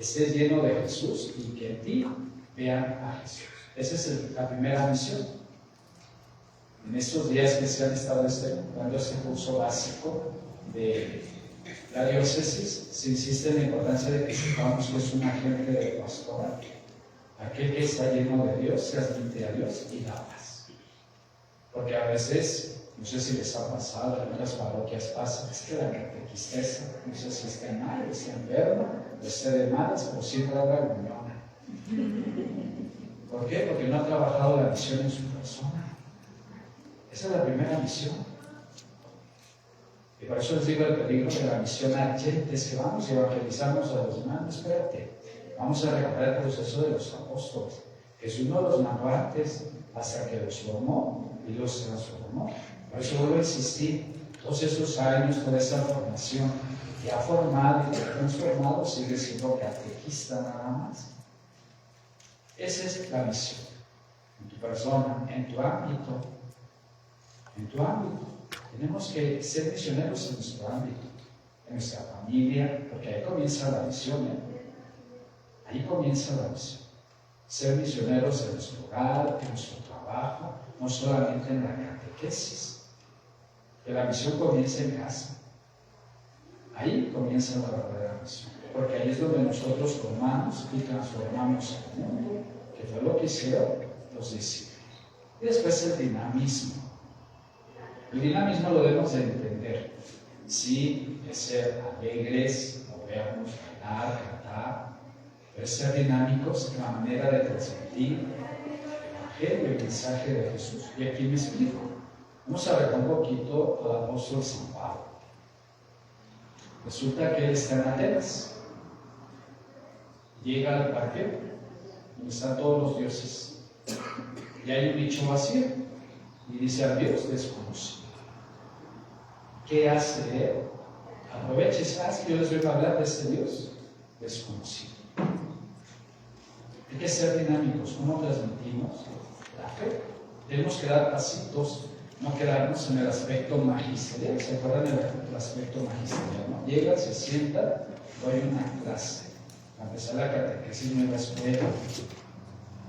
estés lleno de Jesús y que en ti vean a Jesús. Esa es la primera misión. En estos días que se han estado dando este curso básico de la diócesis, se insiste en la importancia de que sepamos que es un agente de pastoral. Aquel que está lleno de Dios, se admite a Dios y da paz. Porque a veces, no sé si les ha pasado, en algunas parroquias pasa, es que la catequistesa, no sé si está mal, está enferma, o esté de malas, pero siempre habla gruñona. ¿Por qué? Porque no ha trabajado la misión en su persona. Esa es la primera misión. Y por eso les digo el peligro de la misión argente, es que vamos y evangelizamos a los demás. Espérate, vamos a recuperar el proceso de los apóstoles. Jesús no los mandó antes hasta que los formó y los transformó. Por eso vuelvo a insistir, todos esos años, toda esa formación que ha formado y que ha transformado, sigue siendo catequista nada más. Esa es la misión, en tu persona, en tu ámbito. En tu ámbito. Tenemos que ser misioneros en nuestro ámbito, en nuestra familia, porque ahí comienza la misión, Ahí comienza la misión. Ser misioneros en nuestro hogar, en nuestro trabajo, no solamente en la catequesis. Que la misión comienza en casa. Ahí comienza la verdadera misión. Porque ahí es donde nosotros formamos y transformamos el mundo, que fue lo que hicieron los discípulos. Y después el dinamismo. El dinamismo lo debemos de entender. Sí, es ser alegres, movernos, bailar, cantar, pero es ser dinámicos en la manera de transmitir el evangelio, el mensaje de Jesús. Y aquí me explico. Vamos a ver un poquito al apóstol San Pablo. Resulta que él está en Atenas. Llega al parque donde están todos los dioses. Y hay un nicho vacío. Y dice al Dios desconocido. ¿Qué hace él? Aprovecha y dice, que yo les voy a hablar de este Dios desconocido. Hay que ser dinámicos. ¿Cómo transmitimos la fe? Tenemos que dar pasitos, no quedarnos en el aspecto magisterial. ¿Se acuerdan del aspecto magisterial? ¿No? Llega, se sienta, doy una clase. Para empezar la catequesis no es la escuela,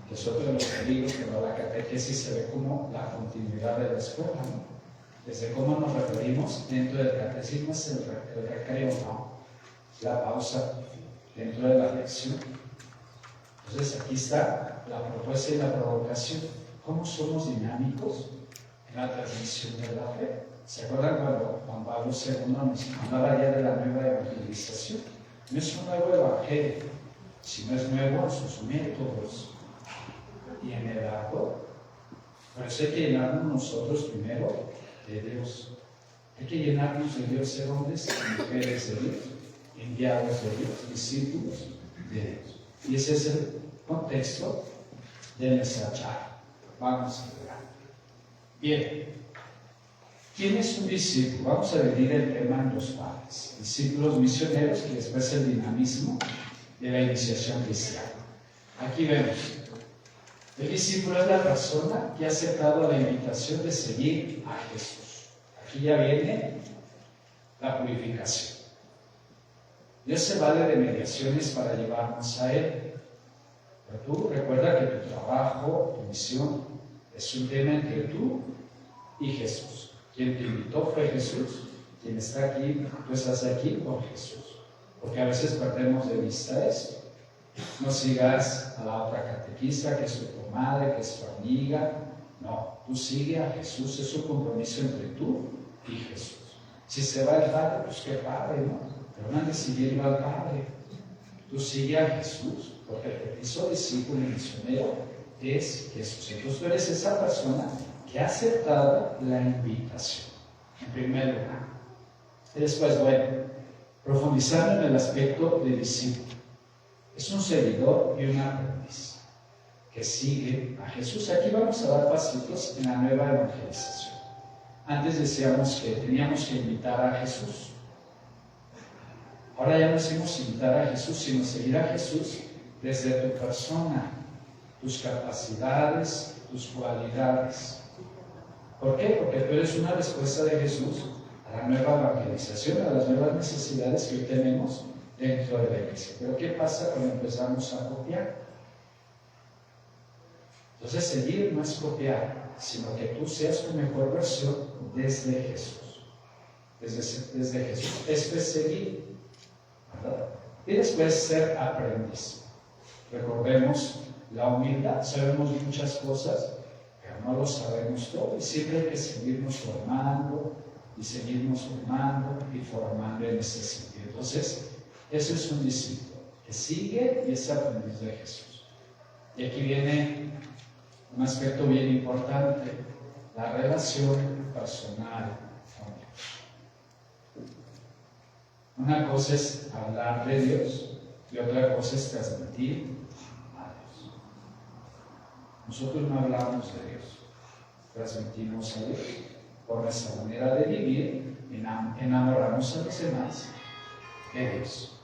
que es otro de los peligros, pero la catequesis se ve como la continuidad de la escuela, ¿no? Desde cómo nos referimos dentro del catecismo es el recreo, ¿no? La pausa dentro de la lección. Entonces aquí está la propuesta y la provocación. ¿Cómo somos dinámicos en la transmisión de la fe? ¿Se acuerdan cuando Juan Pablo II nos hablaba ya de la nueva evangelización? No es un nuevo evangelio, sino es nuevo en sus métodos y en el acto. Por eso hay que llenarnos nosotros primero de Dios. Hay que llenarnos de Dios, ser hombres y mujeres de Dios, enviados de Dios, discípulos de Dios. Y ese es el contexto de nuestra charla. Vamos a ver. Bien. ¿Quién es un discípulo? Vamos a dividir el tema en dos partes. Discípulos misioneros y después el dinamismo de la iniciación cristiana. Aquí vemos. El discípulo es la persona que ha aceptado la invitación de seguir a Jesús. Aquí ya viene la purificación. Dios se vale de mediaciones para llevarnos a Él. Pero tú recuerda que tu trabajo, tu misión, es un tema entre tú y Jesús. Quien te invitó fue Jesús. Quien está aquí, tú estás aquí por Jesús. Porque a veces perdemos de vista esto. No sigas a la otra catequista, que es tu comadre, que es tu amiga. No, tú sigue a Jesús. Es un compromiso entre tú y Jesús. Si se va el Padre, pues qué padre, ¿no? Pero no andes siguiendo al Padre. Tú sigue a Jesús, porque el que te hizo discípulo y misionero es Jesús. Entonces tú eres esa persona que ha aceptado la invitación, en primer lugar. Y después, bueno, profundizando en el aspecto de discípulo. Es un seguidor y un aprendiz que sigue a Jesús. Aquí vamos a dar pasitos en la nueva evangelización. Antes decíamos que teníamos que invitar a Jesús. Ahora ya no decimos invitar a Jesús, sino seguir a Jesús desde tu persona, tus capacidades, tus cualidades. ¿Por qué? Porque tú eres una respuesta de Jesús a la nueva evangelización, a las nuevas necesidades que hoy tenemos dentro de la iglesia. Pero ¿qué pasa cuando empezamos a copiar? Entonces seguir no es copiar, sino que tú seas tu mejor versión desde Jesús. Desde Jesús. Esto es seguir, ¿verdad? Y después ser aprendiz. Recordemos la humildad. Sabemos muchas cosas, pero no lo sabemos todo. Y siempre hay que seguirnos formando y seguirnos formando y formando en ese sentido. Entonces, eso es un discípulo que sigue y es aprendiz de Jesús. Y aquí viene un aspecto bien importante, la relación personal con Dios. Una cosa es hablar de Dios y otra cosa es transmitir a Dios. Nosotros no hablamos de Dios, transmitimos a Dios. Por nuestra manera de vivir, enamoramos a los demás de Dios.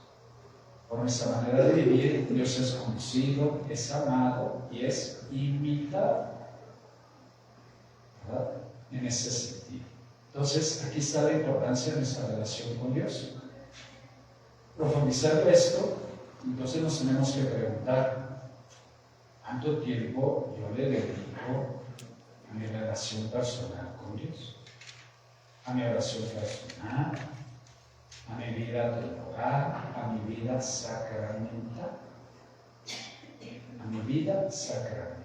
Por nuestra manera de vivir, Dios es conocido, es amado y es imitado, ¿verdad? En ese sentido. Entonces, aquí está la importancia de nuestra relación con Dios. Profundizando esto, entonces nos tenemos que preguntar, ¿cuánto tiempo yo le dedico a mi relación personal con Dios? A mi oración personal, a mi vida temporal, a mi vida sacramental. A mi vida sacramental.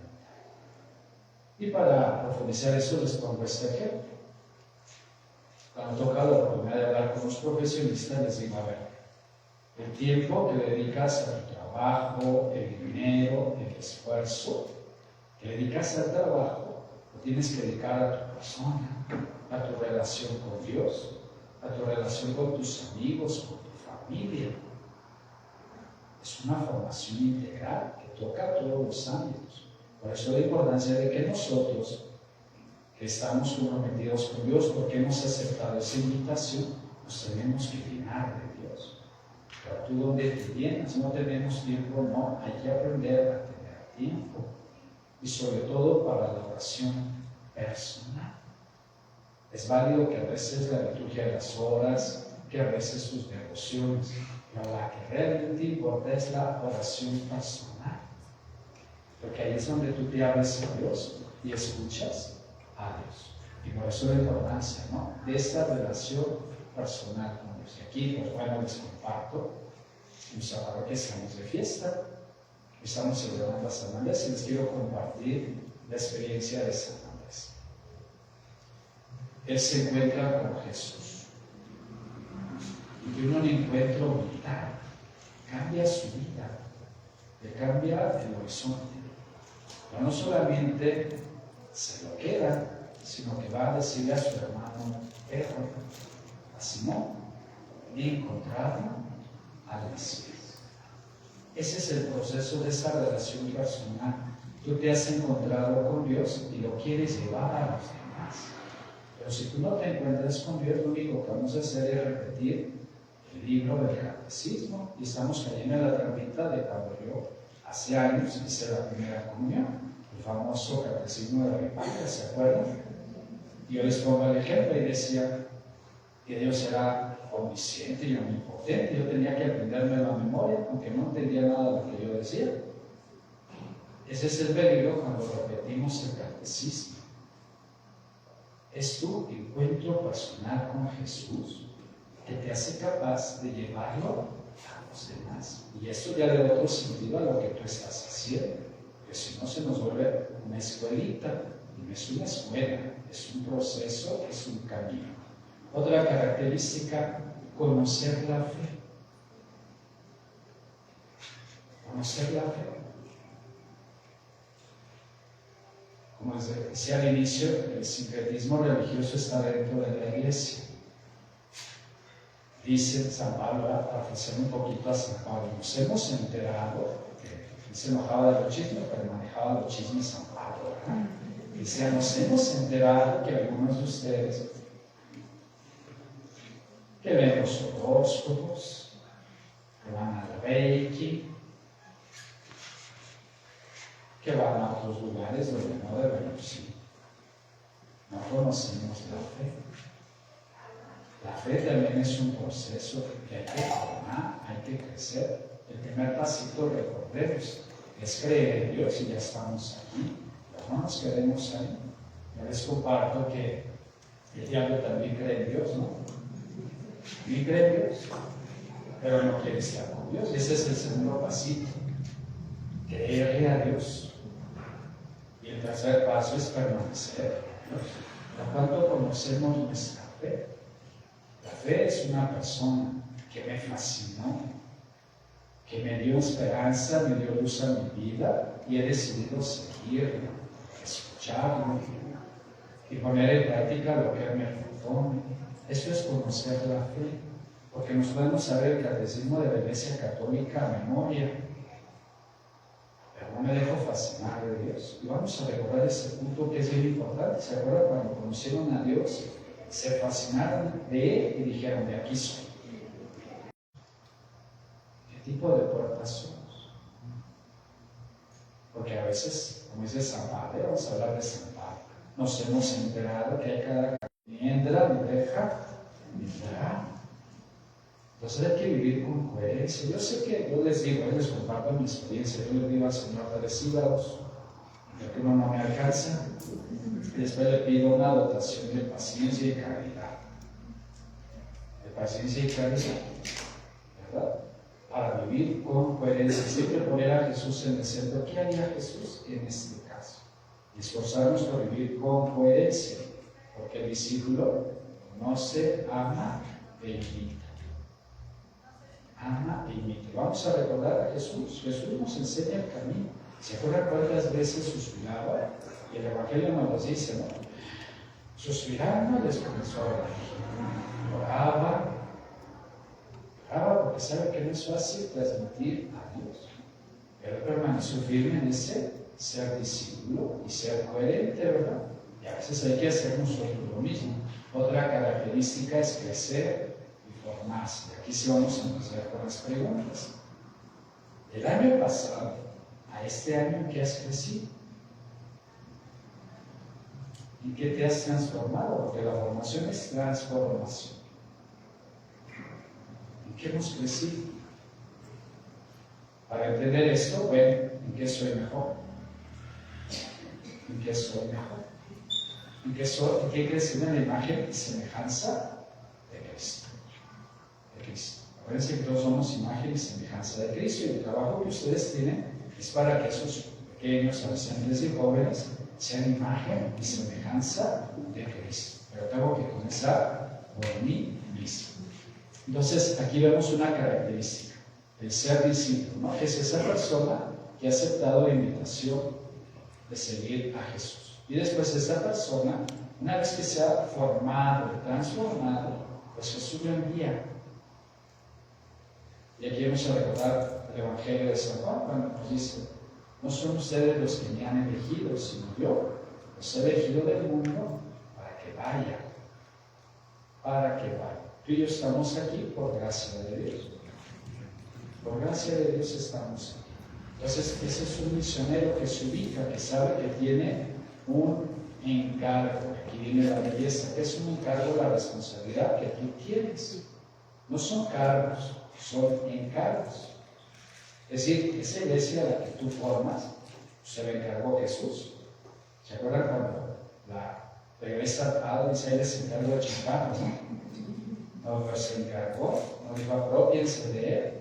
Y para profundizar eso les pongo este ejemplo. Cuando toca la oportunidad de hablar con los profesionistas, les digo, a ver, el tiempo que dedicas a tu trabajo, el dinero, el esfuerzo que dedicas al trabajo, lo tienes que dedicar a tu persona, a tu relación con Dios, a tu relación con tus amigos, con tu familia. Es una formación integral que toca todos los ámbitos. Por eso la importancia de que nosotros, que estamos comprometidos con Dios, porque hemos aceptado esa invitación, nos tenemos que llenar de Dios. Pero tú donde te llenas, no tenemos tiempo, no, hay que aprender a tener tiempo. Y sobre todo para la oración personal. Es válido que a veces la liturgia de las horas, que a veces tus devociones, pero la que realmente importa es la oración personal. Porque ahí es donde tú te abres a Dios y escuchas a Dios. Y por eso la importancia, ¿no?, de esta relación personal con Dios. Y aquí, pues bueno, les comparto un sábado que estamos de fiesta. Estamos celebrando a San Andrés y les quiero compartir la experiencia de San Andrés. Él se encuentra con Jesús. Y de un encuentro vital cambia su vida, le cambia el horizonte. Pero no solamente se lo queda, sino que va a decirle a su hermano Pedro, a Simón, he encontrado al Mesías. Ese es el proceso de esa relación personal. Tú te has encontrado con Dios y lo quieres llevar a los demás. Pero si tú no te encuentras con Dios, lo único que vamos a hacer es repetir el libro del catecismo y estamos cayendo en la trampita de cuando yo hace años hice la primera comunión, el famoso catecismo de la República, ¿se acuerdan? Y yo les pongo el ejemplo y decía que Dios era omnisciente y omnipotente. Yo tenía que aprenderme la memoria, aunque no entendía nada de lo que yo decía. Ese es el peligro cuando repetimos el catecismo. Es tu encuentro personal con Jesús que te hace capaz de llevarlo a los demás. Y esto ya le da otro sentido a lo que tú estás haciendo. Porque si no, se nos vuelve una escuelita. Y no es una escuela, es un proceso, es un camino. Otra característica, conocer la fe. Conocer la fe. Como les decía al inicio, el sincretismo religioso está dentro de la iglesia. Dice San Pablo, parafraseando un poquito a San Pablo, nos hemos enterado, que él se enojaba de los chismes, pero manejaba los chismes San Pablo, ¿verdad? Dice, nos hemos enterado que algunos de ustedes que ven los horóscopos, que van al Reiki, que van a otros lugares donde no debemos ir. No conocemos la fe. La fe también es un proceso que hay que formar, hay que crecer. El primer pasito, recordemos, es creer en Dios y ya estamos aquí. Pero no nos quedemos ahí. Yo les comparto que el diablo también cree en Dios, ¿no? Y cree en Dios, pero no quiere estar con Dios. Y ese es el segundo pasito, creerle a Dios. Y el tercer paso es permanecer en Dios. ¿A cuánto conocemos nuestra fe? La fe es una persona que me fascinó, que me dio esperanza, me dio luz a mi vida y he decidido seguirlo, escucharlo y poner en práctica lo que me propone. Eso es conocer la fe, porque nos podemos saber el catecismo de la Iglesia Católica a memoria, pero no me dejo fascinar de Dios. Y vamos a recordar ese punto que es bien importante. ¿Se acuerdan cuando conocieron a Dios? Se fascinaron de Él y dijeron, de aquí soy. ¿Qué tipo de puertas somos? Porque a veces, como dice San Pablo, vamos a hablar de San Pablo, nos hemos enterado que hay cada ni entra, ni deja, ni dará. Entonces hay que vivir con coherencia. Yo sé que yo les digo, les comparto mi experiencia, yo le digo al Señor, recíbalos, ya que uno no me alcanza, y después le pido una dotación de paciencia y caridad. De paciencia y caridad, ¿verdad? Para vivir con coherencia, siempre poner a Jesús en el centro. ¿Qué haría Jesús en este caso? Y esforzarnos por vivir con coherencia, porque el discípulo conoce, ama e imita. Ama e imita. Vamos a recordar a Jesús. Jesús nos enseña el camino. ¿Se acuerdan cuántas veces suspiraba? Y el Evangelio nos lo dice, ¿no? Suspirando les comenzó a orar. Oraba porque sabe que no es fácil transmitir a Dios. Pero permaneció firme en ese ser discípulo y ser coherente, ¿verdad? Y a veces hay que hacer nosotros lo mismo. Otra característica es crecer y formarse. Aquí sí vamos a empezar con las preguntas. Del año pasado a este año, ¿en qué has crecido? ¿En qué te has transformado? Porque la formación es transformación. ¿En qué hemos crecido? Para entender esto, bueno, ¿en qué soy mejor? ¿En qué soy mejor? ¿En qué he crecido en la imagen y semejanza de Cristo? De Cristo. Acuérdense que todos somos imagen y semejanza de Cristo, y el trabajo que ustedes tienen es para que esos pequeños, adolescentes y jóvenes sean imagen y semejanza de Cristo. Pero tengo que comenzar por mí mismo. Entonces, aquí vemos una característica, el ser discípulo, ¿no? Es esa persona que ha aceptado la invitación de seguir a Jesús. Y después esa persona, una vez que se ha formado y transformado, pues Jesús lo envía. Y aquí vamos a recordar el Evangelio de San Juan, cuando nos dice, no son ustedes los que me han elegido, sino yo los he elegido del mundo para que vayan. Para que vayan. Tú y yo estamos aquí por gracia de Dios. Por gracia de Dios estamos aquí. Entonces, ese es un misionero que se ubica, que sabe que tiene un encargo. Aquí viene la belleza. Es un encargo, la responsabilidad que tú tienes. No son cargos, son encargos. Es decir, esa iglesia a la que tú formas, se le encargó Jesús. ¿Se acuerdan cuando la iglesia Adams se encargó de Chicago, ¿no? No, pues se encargó, no dijo, apropiense de él,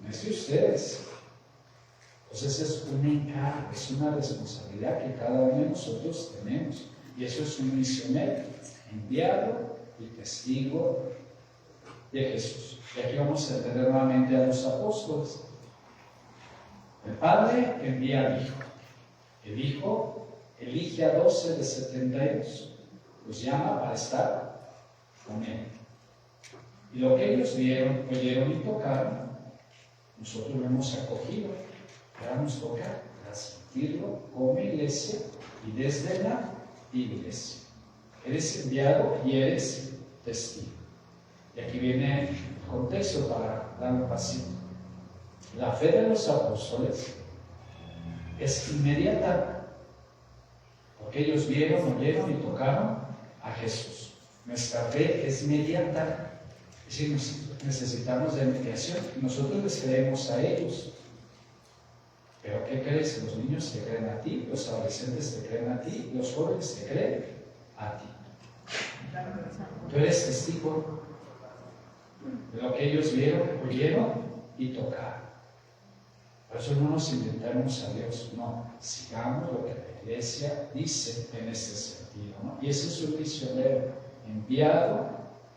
no es de ustedes. Entonces es un encargo, es una responsabilidad que cada uno de nosotros tenemos. Y eso es un misionero, enviado y testigo de Jesús. Y aquí vamos a entender nuevamente a los apóstoles. El Padre envía al Hijo. El Hijo elige a 12 de 72. Los llama para estar con Él. Y lo que ellos vieron, oyeron y tocaron, nosotros lo hemos acogido. Ahora nos toca transmitirlo como iglesia y desde la iglesia. Eres enviado y eres testigo. Y aquí viene el contexto para dar un pasito. La fe de los apóstoles es inmediata, porque ellos vieron, oyeron y tocaron a Jesús. Nuestra fe es inmediata. Sí, necesitamos de mediación. Nosotros les creemos a ellos. Pero ¿qué crees? Los niños te creen a ti, los adolescentes te creen a ti, los jóvenes te creen a ti. Tú eres testigo de lo que ellos vieron, oyeron y tocaron. Por eso no nos inventamos a Dios, no. Sigamos lo que la Iglesia dice en este sentido, ¿no? Y ese es un misionero, enviado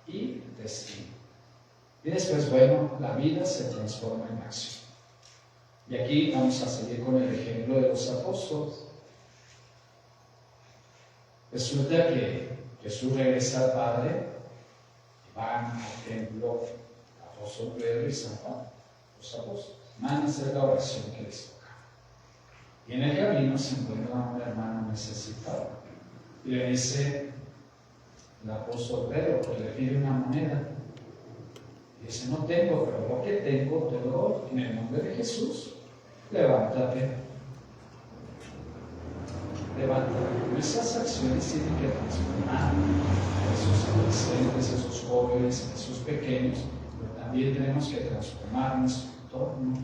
y testigo. Y después, bueno, la vida se transforma en acción. Y aquí vamos a seguir con el ejemplo de los apóstoles. Resulta que Jesús regresa al Padre y van al templo, el apóstol Pedro y San Juan, los apóstoles. Van a hacer la oración que les toca. Y en el camino se encuentra un hermano necesitado. Y le dice el apóstol Pedro, pues le pide una moneda. Y dice, no tengo, pero lo que tengo te lo doy en el nombre de Jesús. Levántate. Levántate. Nuestras acciones tienen que transformar a esos adolescentes, a esos jóvenes, a esos pequeños, pero también tenemos que transformar nuestro entorno.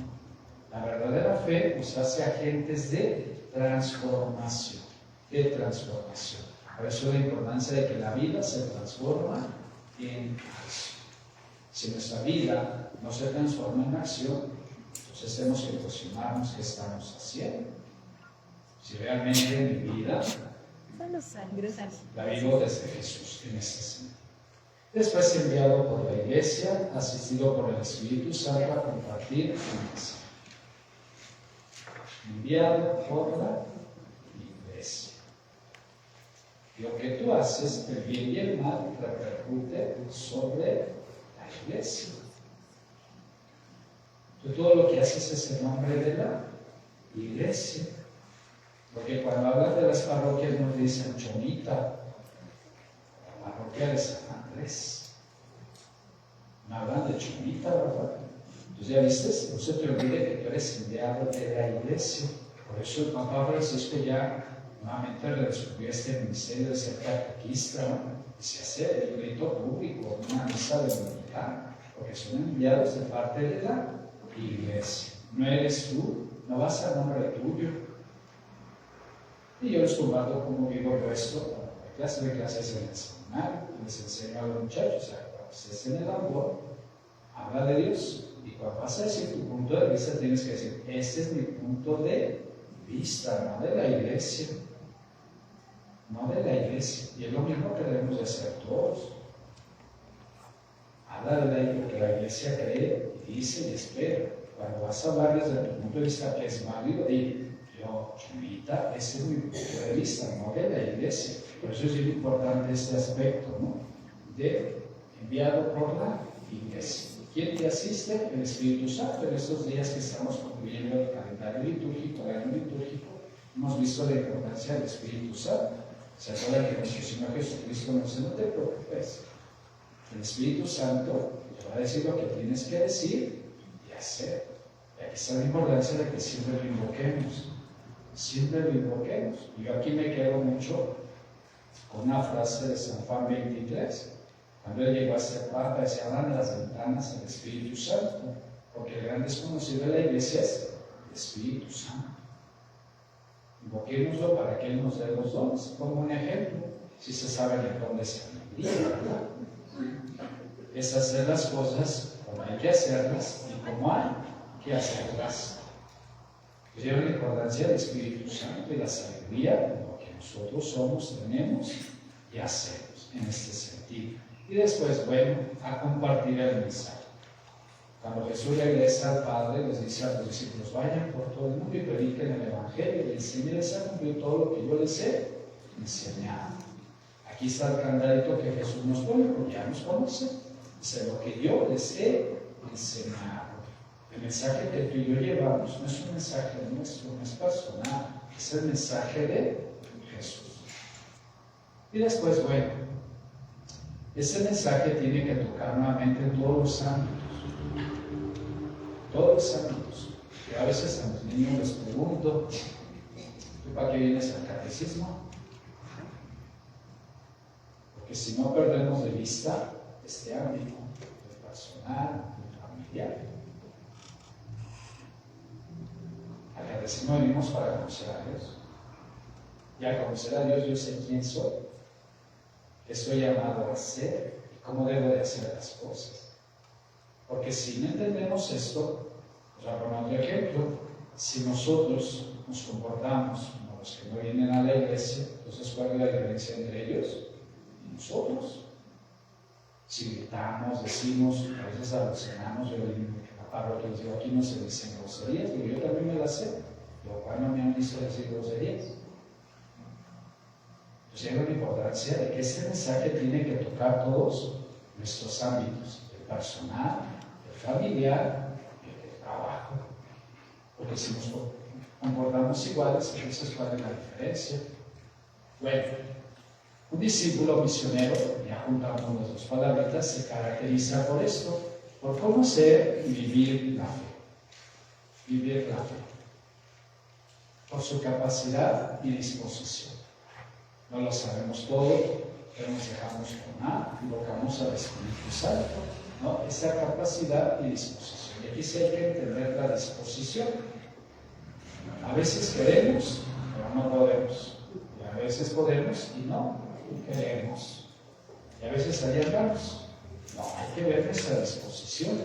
La verdadera fe nos hace agentes de transformación. De transformación. Por eso la importancia de que la vida se transforma en acción. Si nuestra vida no se transforma en acción, entonces tenemos que cuestionarnos qué estamos haciendo. Si realmente mi vida la vivo desde Jesús en este sentido. Después enviado por la Iglesia, asistido por el Espíritu Santo a compartir el mensaje. Enviado por la Iglesia. Lo que tú haces, el bien y el mal, repercute sobre la Iglesia. Tú todo lo que haces es en nombre de la Iglesia. Porque cuando hablan de las parroquias nos dicen Chomita, la parroquia de San Andrés. Me hablan de Chomita, ¿verdad? Entonces ya viste, no se te olvide que tú eres enviado de la Iglesia. Por eso el Papa Francisco ya nuevamente le descubrió este ministerio de ser catequista, ¿no? Y se hace el grito público, una misa dominical, porque son enviados de parte de la Iglesia. No eres tú, no vas a nombre tuyo. Y yo les comparto cómo vivo esto. Hay clases en el seminario, les enseño a los muchachos, o sea, cuando estés en el amor, habla de Dios. Y cuando vas a decir tu punto de vista, tienes que decir, este es mi punto de vista, no de la Iglesia. No de la Iglesia. Y es lo mismo que debemos de hacer todos. Habla de lo que la Iglesia cree, dice y espera. Cuando vas a hablar desde tu punto de vista que es válido, di, yo, Chomita, ese es mi punto de vista, no de la Iglesia. Por eso es muy importante este aspecto, ¿no? De enviado por la Iglesia. ¿Quién te asiste? El Espíritu Santo. En estos días que estamos concluyendo el calendario litúrgico, el año litúrgico, hemos visto la importancia del Espíritu Santo. ¿Se acuerdan que nuestro Señor Jesucristo nos dice, no te preocupes? El Espíritu Santo te va a decir lo que tienes que decir y hacer. Y aquí está la importancia de que siempre lo invoquemos. Siempre lo invoquemos. Yo aquí me quedo mucho con una frase de San Juan 23. Cuando él llegó a ser papa, se abran las ventanas al Espíritu Santo, porque el gran desconocido de la Iglesia es el Espíritu Santo. Invoquémoslo para que Él nos dé los dones. Como un ejemplo, si se sabe el don de sabiduría, ¿verdad? Es hacer las cosas como hay que hacerlas y como hay que hacerlas. Lleva la importancia del Espíritu Santo y la sabiduría de lo que nosotros somos, tenemos y hacemos en este sentido. Y después, bueno, a compartir el mensaje. Cuando Jesús regresa al Padre, les dice a los discípulos, vayan por todo el mundo y prediquen el Evangelio y enséñenles a cumplir todo lo que yo les he enseñado. Aquí está el candadito que Jesús nos pone, porque ya nos conoce. Dice, lo que yo les he enseñado. El mensaje que tú y yo llevamos no es un mensaje nuestro, no es personal, es el mensaje de Jesús. Y después, bueno, ese mensaje tiene que tocar nuevamente en todos los ámbitos. Todos los ámbitos. Que a veces a los niños les pregunto, ¿tú para qué vienes al catecismo? Porque si no perdemos de vista este ámbito, personal, familiar. Al decir no venimos para conocer a Dios. Y al conocer a Dios, yo sé quién soy, qué soy llamado a ser y cómo debo de hacer las cosas. Porque si no entendemos esto, pues a poner otro ejemplo, si nosotros nos comportamos como los que no vienen a la iglesia, entonces ¿cuál es la diferencia entre ellos y nosotros? Si gritamos, decimos, a veces alucinamos, yo a parroquia les digo, aquí no se dicen groserías, pero yo también me las sé, lo cual no me han visto decir groserías. Entonces hay una importancia de que ese mensaje tiene que tocar todos nuestros ámbitos, el personal, el familiar y el trabajo. Porque si nos comportamos iguales, entonces ¿cuál es la diferencia? Bueno, un discípulo misionero, ya juntamos las dos palabritas, se caracteriza por esto, por conocer y vivir la fe. Vivir la fe. Por su capacidad y disposición. No lo sabemos todo, pero nos dejamos tomar, invocamos al Espíritu Santo, ¿no? Esa capacidad y disposición. Y aquí sí hay que entender la disposición. A veces queremos, pero no podemos. Y a veces podemos y no queremos. Y a veces ahí andamos. No, hay que ver nuestra disposición,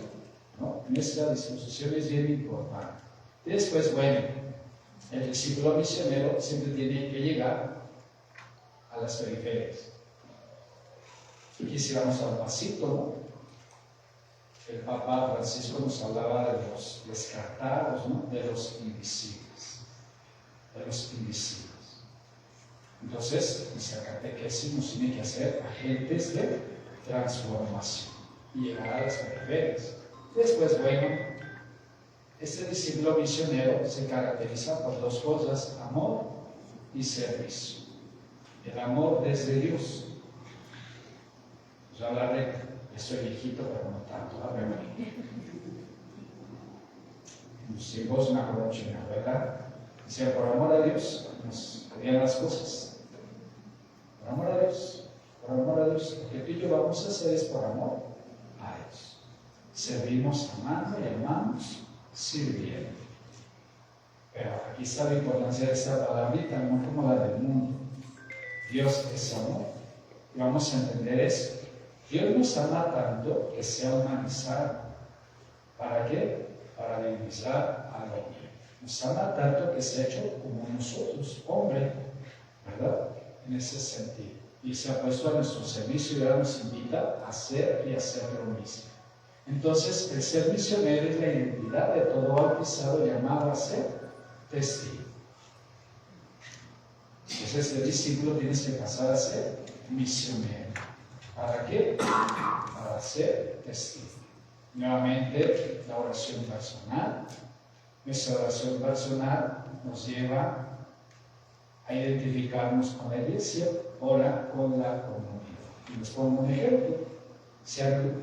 ¿no? Nuestra disposición es bien importante. Y después, bueno, el discípulo misionero siempre tiene que llegar a las periferias. Y quisiéramos al pasito, ¿no? El Papa Francisco nos hablaba de los descartados, ¿no? De los invisibles. De los invisibles. Entonces, nuestra catequesis nos tiene que hacer agentes de transformación y llegar a las periferias. Después, bueno, este discípulo misionero se caracteriza por dos cosas: amor y servicio. El amor desde Dios. Yo hablaré, estoy viejito, pero no tanto, ¿verdad? Mis hijos me acuerdo mucho de mi abuela, decía, por amor a Dios, nos pedían las cosas. Por amor a Dios, por amor a Dios. Lo que tú y yo vamos a hacer es por amor a Dios. Servimos amando y amamos sirviendo. Pero aquí está la importancia de esta palabrita, no como la del mundo. Dios es amor. Y vamos a entender eso. Dios nos ama tanto que se ha humanizado. ¿Para qué? Para divinizar al hombre. Nos ama tanto que se ha hecho como nosotros, hombre, ¿verdad? En ese sentido. Y se ha puesto a nuestro servicio y ahora nos invita a hacer y hacer lo mismo. Entonces, el ser misionero es la identidad de todo bautizado llamado a ser testigo. Entonces, el discípulo tiene que pasar a ser misionero. ¿Para qué? Para ser testigo. Nuevamente, la oración personal. Nuestra oración personal nos lleva a identificarnos con la iglesia, ahora con la comunidad. Y les pongo un ejemplo. Se han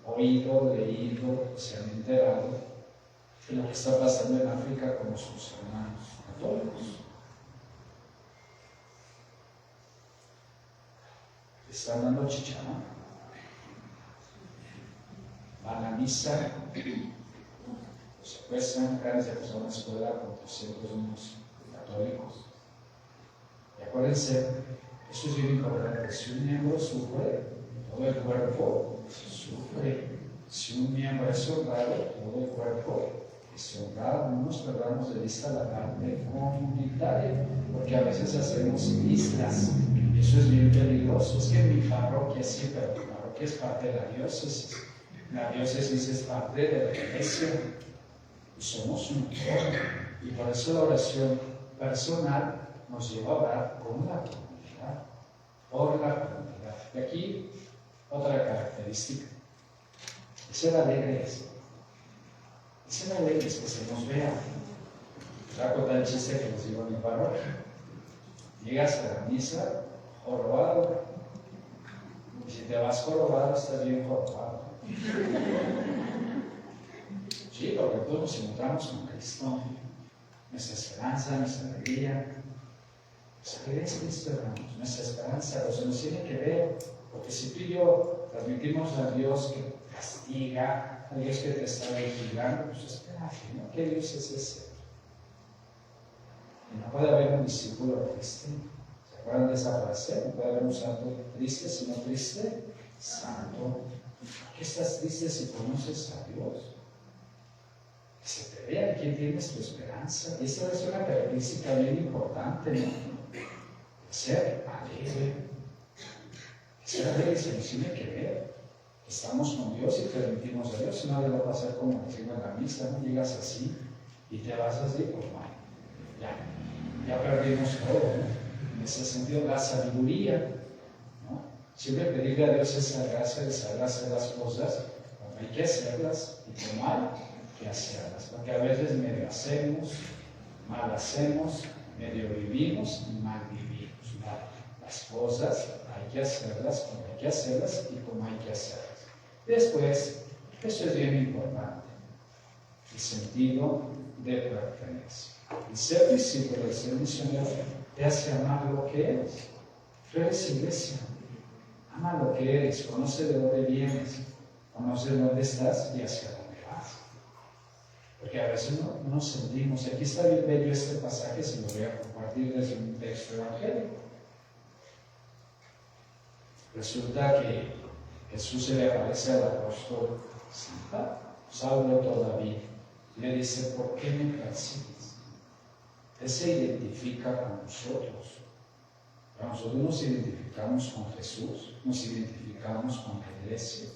oído, leído, se han enterado de lo que está pasando en África con nuestros hermanos católicos. Están dando chichama, van a misa, los secuestran, acaban de pasar una escuela con 300 niños católicos. Y acuérdense, eso es bien importante. Si un miembro sufre, todo el cuerpo sufre. Si un miembro es honrado, todo el cuerpo es honrado. No nos perdamos de vista la parte comunitaria, porque a veces hacemos islas. Eso es bien peligroso. Es que mi parroquia sí, pero mi parroquia es parte de la diócesis. La diócesis es parte de la iglesia. Y somos un pueblo. Y por eso la oración personal nos lleva a orar con la comunidad. Por la comunidad. Y aquí, otra característica. Es ser alegres. Es ser alegres, que se nos vea. Voy a contar el chiste que les digo en mi parroquia. Llegas a la misa jorobado. Y si te vas jorobado, estás bien jorobado. Sí, porque todos nos encontramos con Cristo. Nuestra esperanza, nuestra alegría. Nuestra alegría es Cristo, hermanos. Nuestra esperanza, o sea, nos tiene que ver. Porque si tú y yo transmitimos a Dios que castiga, al Dios que te está vigilando. Pues espérate, ¿no? ¿Qué Dios es ese? Y no puede haber un discípulo triste. ¿Se acuerdan de esa frase? No puede haber un santo triste, sino triste, santo. ¿Por qué estás triste si conoces a Dios? Que se te vea en quién tienes tu esperanza. Y esta es una característica bien importante, ¿no? Ser alegre. Ser alegre se nos tiene que ver. Estamos con Dios y permitimos a Dios, si no le va a pasar como decimos en la misa, ¿no? Llegas así y te vas así, pues bueno, ya perdimos todo, ¿no? En ese sentido, la sabiduría, ¿no? Siempre pedirle a Dios esa gracia de saber hacer las cosas, cuando hay que hacerlas y como hay que hacerlas, porque a veces medio hacemos, mal hacemos, medio vivimos y mal vivimos, ¿no? Las cosas hay que hacerlas cuando hay que hacerlas y como hay que hacerlas. Después, esto es bien importante, el sentido de pertenencia. El ser discípulo, el ser misionero, te hace amar lo que eres. Tú eres iglesia, ama lo que eres, conoce de dónde vienes, conoce de dónde estás y hacia dónde vas. Porque a veces no nos sentimos, aquí está bien bello este pasaje, se lo voy a compartir desde un texto evangélico. Resulta que Jesús se le aparece al apóstol Saulo todavía. Le dice, ¿por qué me persigues? Él se identifica con nosotros. Pero nosotros nos identificamos con Jesús, nos identificamos con la iglesia.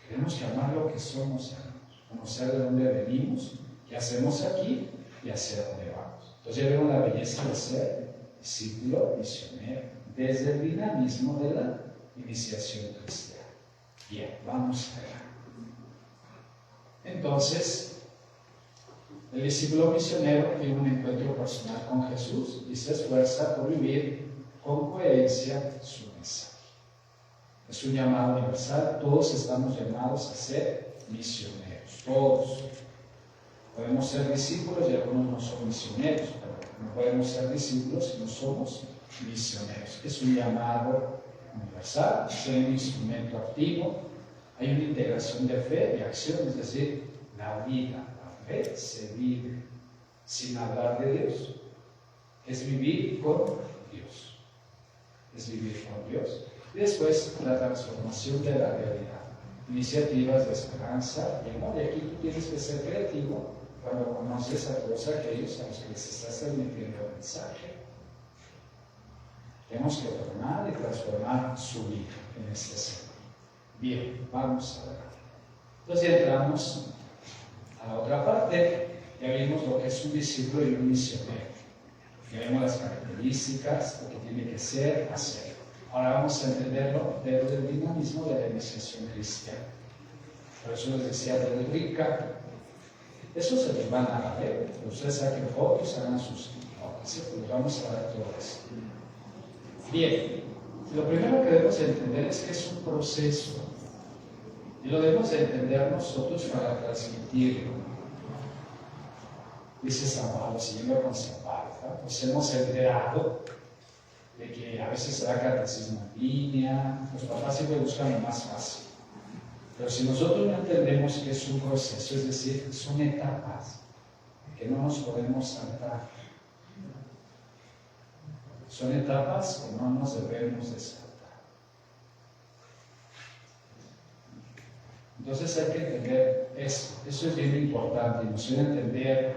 Queremos que amar lo que somos, hermanos, conocer de dónde venimos, qué hacemos aquí y hacia dónde vamos. Entonces ya vemos la belleza de ser discípulo misionero, desde el dinamismo de la iniciación cristiana. Bien, vamos allá. Entonces, el discípulo misionero tiene un encuentro personal con Jesús y se esfuerza por vivir con coherencia su mensaje. Es un llamado universal, todos estamos llamados a ser misioneros, todos. Podemos ser discípulos y algunos no son misioneros, pero no podemos ser discípulos si no somos misioneros. Es un llamado universal, ser un instrumento activo. Hay una integración de fe y acción, es decir, la vida, la fe se vive sin hablar de Dios. Es vivir con Dios. Es vivir con Dios. Y después la transformación de la realidad. Iniciativas de esperanza y amor. Y aquí tú tienes que ser creativo cuando conoces a todos aquellos a los que les estás transmitiendo el mensaje. Tenemos que formar y transformar su vida en este sentido. Bien, vamos a ver. Entonces ya entramos a la otra parte. Ya vimos lo que es un discípulo y un misionero. Ya vimos las características, lo que tiene que ser, hacer. Ahora vamos a entenderlo desde el dinamismo de la iniciación cristiana. Por eso les decía de rica. Eso se les van a ver. Ustedes saquen fotos, hagan sus notas. Pues vamos a ver todo esto. Bien, lo primero que debemos entender es que es un proceso. Y lo debemos de entender nosotros para transmitirlo. Dice San Pablo, siguiendo con San Pablo, ¿no? Nos hemos enterado de que a veces se da catecismo en línea, los papás siempre buscan lo más fácil. Pero si nosotros no entendemos que es un proceso, es decir, son etapas que no nos podemos saltar. Son etapas que no nos debemos de saltar. Entonces hay que entender eso. Eso es bien importante. Nos ayuda a entender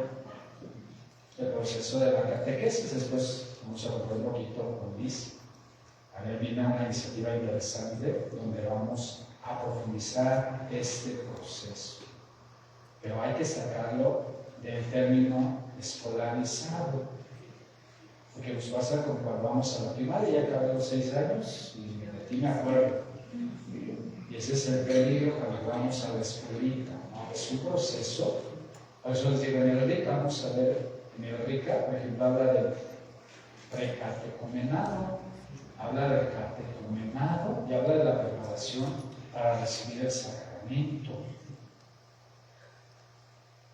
el proceso de la catequesis. Después vamos a ver un poquito con Liz. A ver, viene una iniciativa interesante donde vamos a profundizar este proceso. Pero hay que sacarlo del término escolarizado. Porque nos pasa como cuando vamos a la primaria, ya acabé los 6 años y de ti me acuerdo. Y ese es el peligro cuando vamos a la escuelita, ¿no? Es un proceso. Por eso les digo, en el RICA, vamos a ver, en el RICA, por ejemplo, habla del precatecumenado, habla del catecumenado y habla de la preparación para recibir el sacramento.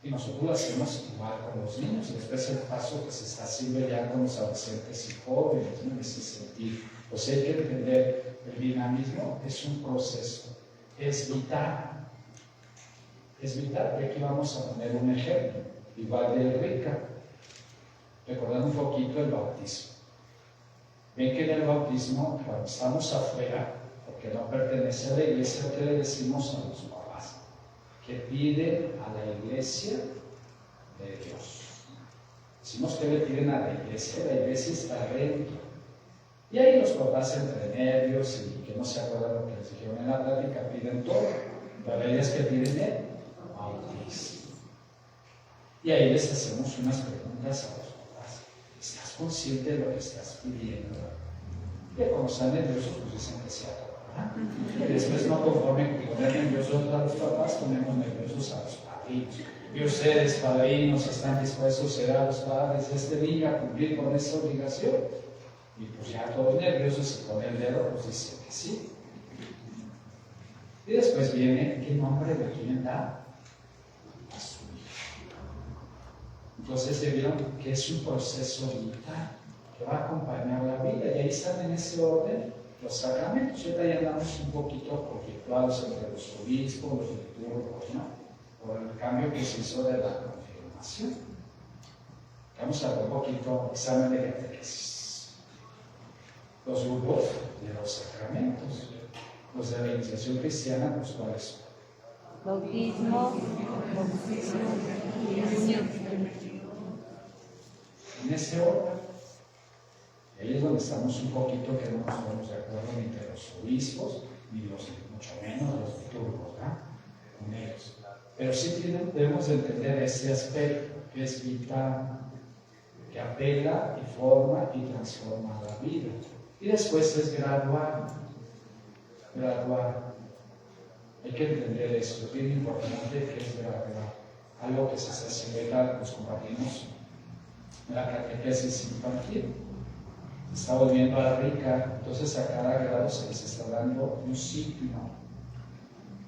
Y nosotros lo hacemos igual con los niños, y después el paso que se está haciendo ya con los adolescentes y jóvenes, ¿no? En ese sentido. Pues hay que entender, el dinamismo es un proceso. es vital. Es vital, y aquí vamos a poner un ejemplo, igual de rica, recordando un poquito el bautismo. Ven que en el bautismo, cuando estamos afuera, porque no pertenece a la iglesia, ¿qué le decimos a los papás? Que piden a la iglesia de Dios. Decimos que le piden a la iglesia está dentro. Y ahí los papás entre nervios y que no se acuerdan lo que les dijeron en la plática, piden todo. Pero ellas que piden el bautismo. Y ahí les hacemos unas preguntas a los papás. ¿Estás consciente de lo que estás pidiendo? Y cuando están nerviosos, pues dicen que sea todo, ¿verdad? Y después no conforme con poner nerviosos a los papás, ponemos nerviosos a los padrinos. Y ustedes, padrinos, están dispuestos a ser a los padres de este niño a cumplir con esa obligación. Y pues ya todos nerviosos y con el dedo, pues dicen que sí. Y después viene, ¿qué nombre le quieren dar a su hijo? Entonces se vieron que es un proceso vital que va a acompañar la vida. Y ahí están en ese orden los sacramentos. Ahorita ya andamos un poquito conflictuados entre los obispos, los liturgos, ¿no? Por el cambio que se hizo de la confirmación. Vamos a ver un poquito examen de catequesis. Los grupos de los sacramentos, los de la iniciación cristiana, pues ¿cuáles son? Bautismo, comunión. En ese orden. Ahí es donde estamos un poquito que no nos ponemos de acuerdo ni entre los obispos, ni los, mucho menos los liturgos, ¿verdad? Con ellos. Pero sí debemos de entender ese aspecto que es vital, que apela y forma y transforma la vida. Y después es gradual. Gradual. Hay que entender esto, es bien importante que es gradual. Algo que se está haciendo ahorita, pues compartimos en la catequesis infantil. Se está volviendo a la rica, entonces a cada grado se les está dando un signo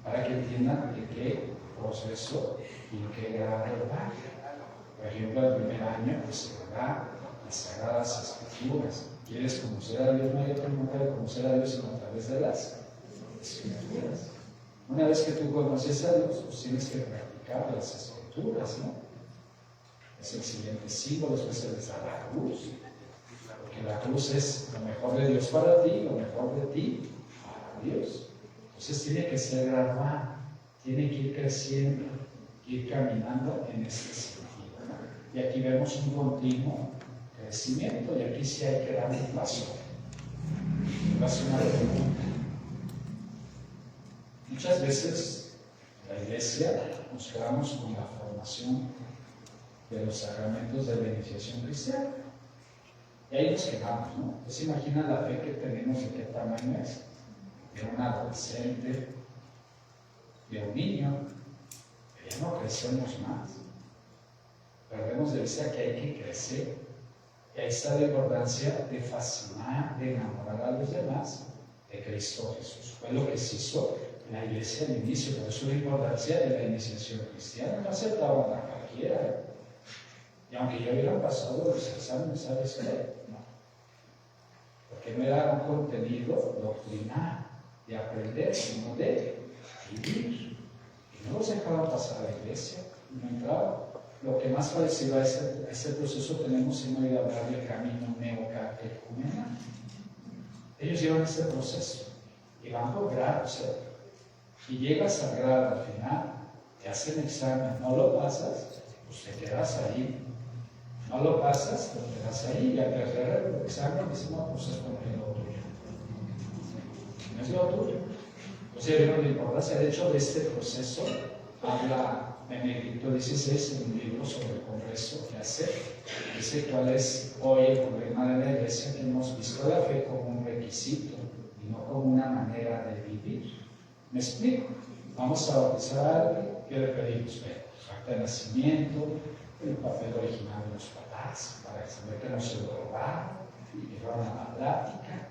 para que entiendan de qué proceso y en qué grado va. Por ejemplo, el primer año pues, se da las Sagradas Escrituras. ¿Quieres conocer a Dios? No hay otra manera de conocer a Dios sino a través de las Escrituras. Una vez que tú conoces a Dios, pues tienes que practicar las Escrituras, ¿no? Es el siguiente símbolo, después se les da la cruz. Porque la cruz es lo mejor de Dios para ti, lo mejor de ti para Dios. Entonces tiene que ser gradual, tiene que ir creciendo, ir caminando en este sentido. Y aquí vemos un continuo crecimiento, y aquí sí hay que dar un paso. Va a ser una pregunta. Muchas veces la iglesia nos quedamos con la formación de los sacramentos de la iniciación cristiana. Y ahí nos quedamos, ¿no? Entonces imagina la fe que tenemos de qué tamaño es. De un adolescente, de un niño, pero ya no crecemos más. Perdemos de vista que hay que crecer. Y ahí está la importancia de fascinar, de enamorar a los demás de Cristo Jesús. Fue lo que se hizo en la iglesia al inicio, por eso la importancia de la iniciación cristiana. No aceptaban a cualquiera. Y aunque ya hubieran pasado los exámenes, ¿sabes qué? No. Porque no era un contenido doctrinal de aprender, sino de vivir. Y no los dejaban pasar a la iglesia, no entraban. Lo que más parecido a ese proceso tenemos en oído hablar del camino neocatecumenal. Ellos llevan este proceso y van por grados. Y llegas al grado al final, te hacen examen, no lo pasas, pues te quedas ahí. No lo pasas, te quedas ahí y al tercer examen dices, no, pues es porque lo tuyo. No es lo tuyo. Entonces, vieron la importancia. De hecho, de este proceso habla Benedicto XVI en un libro sobre el Congreso que hace. Dice cuál es hoy el problema de la Iglesia, que hemos visto la fe como un requisito y no como una manera de vivir. ¿Me explico? Vamos a bautizar, ¿qué le pedimos? Acta de nacimiento, el papel original de los papás, para saber que no se lo robaron, y llevaron a la plática.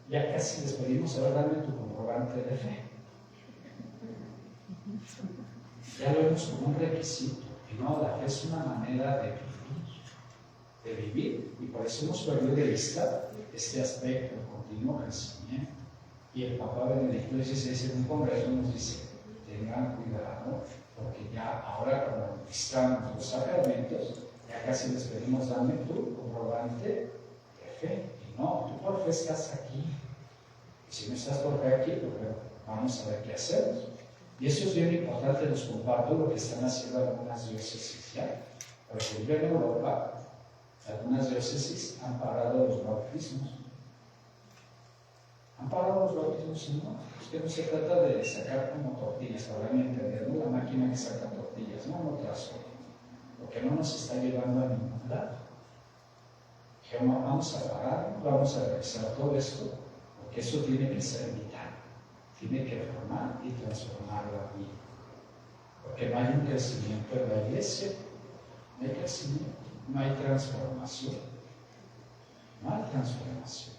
Ya casi les pedimos, a ver, dame tu comprobante de fe. Ya lo vemos como un requisito. Y no, la fe es una manera de vivir. Y por eso hemos perdido de vista este aspecto, el continuo crecimiento. Y el Papa Benedicto XVI en un congreso nos dice, tengan cuidado, porque ya ahora cuando administramos los sacramentos, ya casi les pedimos, dame tu comprobante de fe. Y no, tú por fe estás aquí. Y si no estás por fe aquí, pues bueno, vamos a ver qué hacemos. Y eso es bien importante, los comparto lo que están haciendo algunas diócesis ya. Por ejemplo, en Europa, algunas diócesis han parado los bautismos. Han parado los bautismos, ¿no? Es que no se trata de sacar como tortillas, para mí entender, ¿no? La máquina que saca tortillas, no otras cosas. Porque no nos está llevando a ningún lado. Dijimos, vamos a parar, vamos a revisar todo esto, porque eso tiene que ser vital. Tiene que formar y transformar la vida. Porque no hay un crecimiento en la iglesia, no hay crecimiento, no hay transformación. No hay transformación.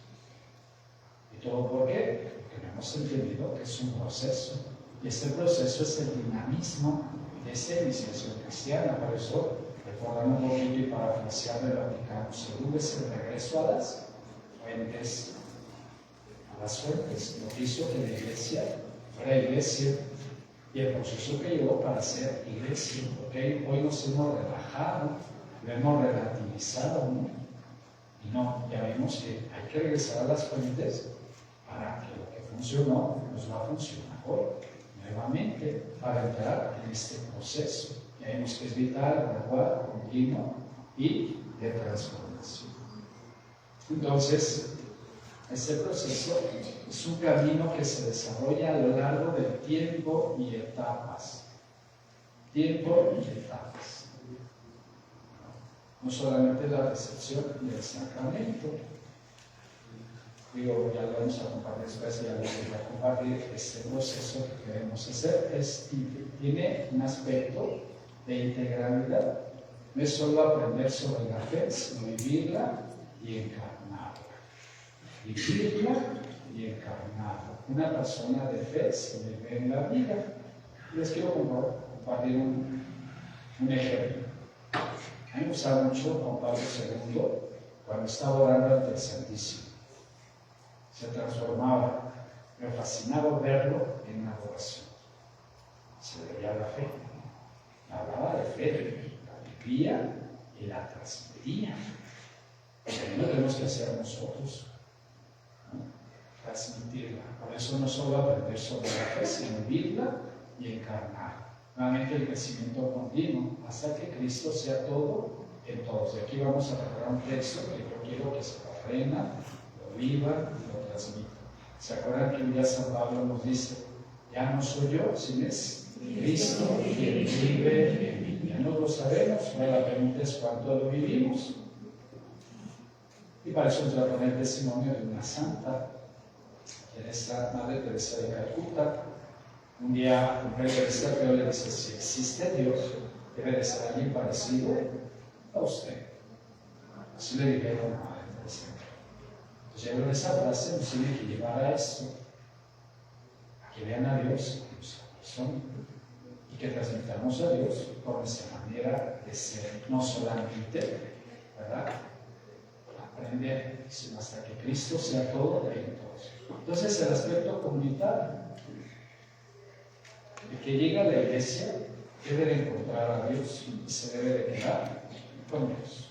¿Y todo por qué? Porque no hemos entendido que es un proceso. Y este proceso es el dinamismo de esta iniciación cristiana. Por eso, recordando un poquito y parafraseando el Vaticano II, es el regreso a las fuentes. Lo que hizo que la iglesia fuera iglesia y el proceso que llevó para ser iglesia, porque hoy nos hemos relajado, lo hemos relativizado, ¿no? Y no, ya vimos que hay que regresar a las fuentes para que lo que funcionó nos va a funcionar hoy nuevamente para entrar en este proceso. Ya vimos que es vital, gradual, continuo y de transformación. Entonces, este proceso es un camino que se desarrolla a lo largo del tiempo y etapas. Tiempo y etapas. No solamente la recepción del sacramento. Digo, ya lo vamos a compartir después, ya lo voy a compartir. Este proceso que queremos hacer tiene un aspecto de integralidad. No es solo aprender sobre la fe, sino vivirla y encarnarla. Vivirla y encarnarla. Una persona de fe se vive en la vida. Les quiero compartir un ejemplo. A mí me gustaba mucho Juan Pablo II cuando estaba orando ante el Santísimo. Se transformaba. Me fascinaba verlo en la adoración. Se veía la fe. Hablaba de fe, la vivía y la transmitía. También lo tenemos que hacer nosotros. Transmitirla. Por eso no solo aprender sobre la fe, sino vivirla y encarnar. Nuevamente el crecimiento continuo hasta que Cristo sea todo en todos. Y aquí vamos a preparar un texto que yo quiero que se lo aprendan, lo vivan y lo transmitan. ¿Se acuerdan que un día San Pablo nos dice, ya no soy yo, sino es Cristo quien vive en mí? Ya no lo sabemos, la pregunta es cuánto lo vivimos. Y para eso nos va a poner el testimonio de una santa, Teresa, Madre Teresa de Calcuta. Un día un rey de esta creo le dice, si existe Dios, debe de ser alguien parecido a usted. Así le dijeron a Madre Teresa. Entonces yo en esa frase nos tiene que llevar a esto, a que vean a Dios en nuestra persona y que transmitamos a Dios por nuestra manera de ser, no solamente, ¿verdad?, aprender, sino hasta que Cristo sea todo en todos. Entonces el aspecto comunitario, el que llega a la iglesia debe de encontrar a Dios y se debe de quedar con Dios.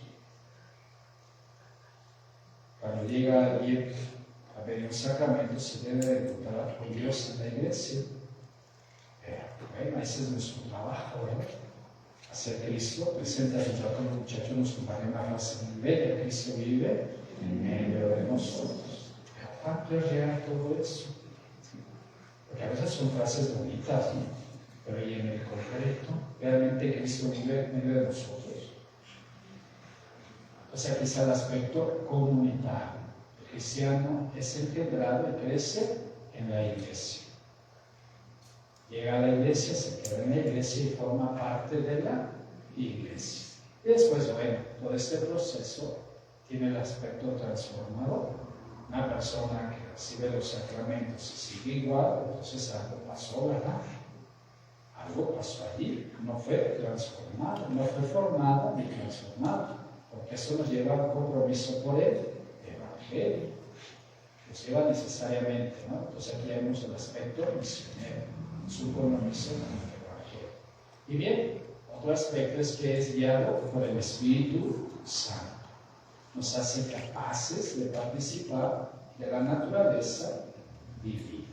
Cuando llega alguien a pedir un sacramento, se debe de encontrar con Dios en la iglesia. Pero bueno, ese es nuestro trabajo, ¿verdad? Hacer Cristo presente. Yo con los muchachos nos comparé una frase muy bella: Cristo vive en medio de nosotros. Pero ¿cuánto es real todo eso? Porque a veces son frases bonitas, ¿no? Pero y en el concreto, ¿realmente Cristo vive en medio de nosotros? Entonces aquí está el aspecto comunitario. El cristiano es engendrado y crece en la iglesia. Llega a la iglesia, se queda en la iglesia y forma parte de la iglesia. Y después, bueno, todo este proceso tiene el aspecto transformador. Una persona que recibe los sacramentos y sigue igual, entonces algo pasó, ¿verdad? Algo pasó allí, no fue transformado, no fue formado ni transformado, porque eso nos lleva a un compromiso por el Evangelio. los lleva necesariamente, ¿no? Entonces aquí vemos el aspecto misionero, su compromiso con el Evangelio. Y bien, otro aspecto es que es guiado por el Espíritu Santo. Nos hace capaces de participar de la naturaleza divina.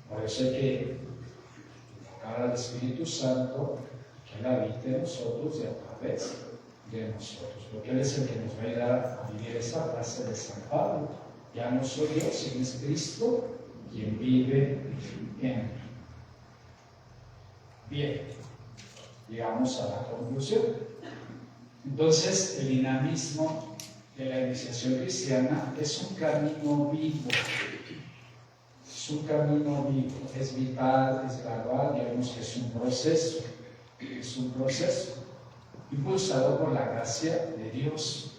Por eso hay que invocar al Espíritu Santo que Él habite en nosotros y a través de nosotros, porque Él es el que nos va a ayudar a vivir esa frase de San Pablo: ya no soy yo, sino es Cristo quien vive en mí. Bien, llegamos a la conclusión. Entonces, el dinamismo de la iniciación cristiana es un camino vivo. Es un camino vivo, es vital, es gradual, digamos que es un proceso. Es un proceso impulsado por la gracia de Dios.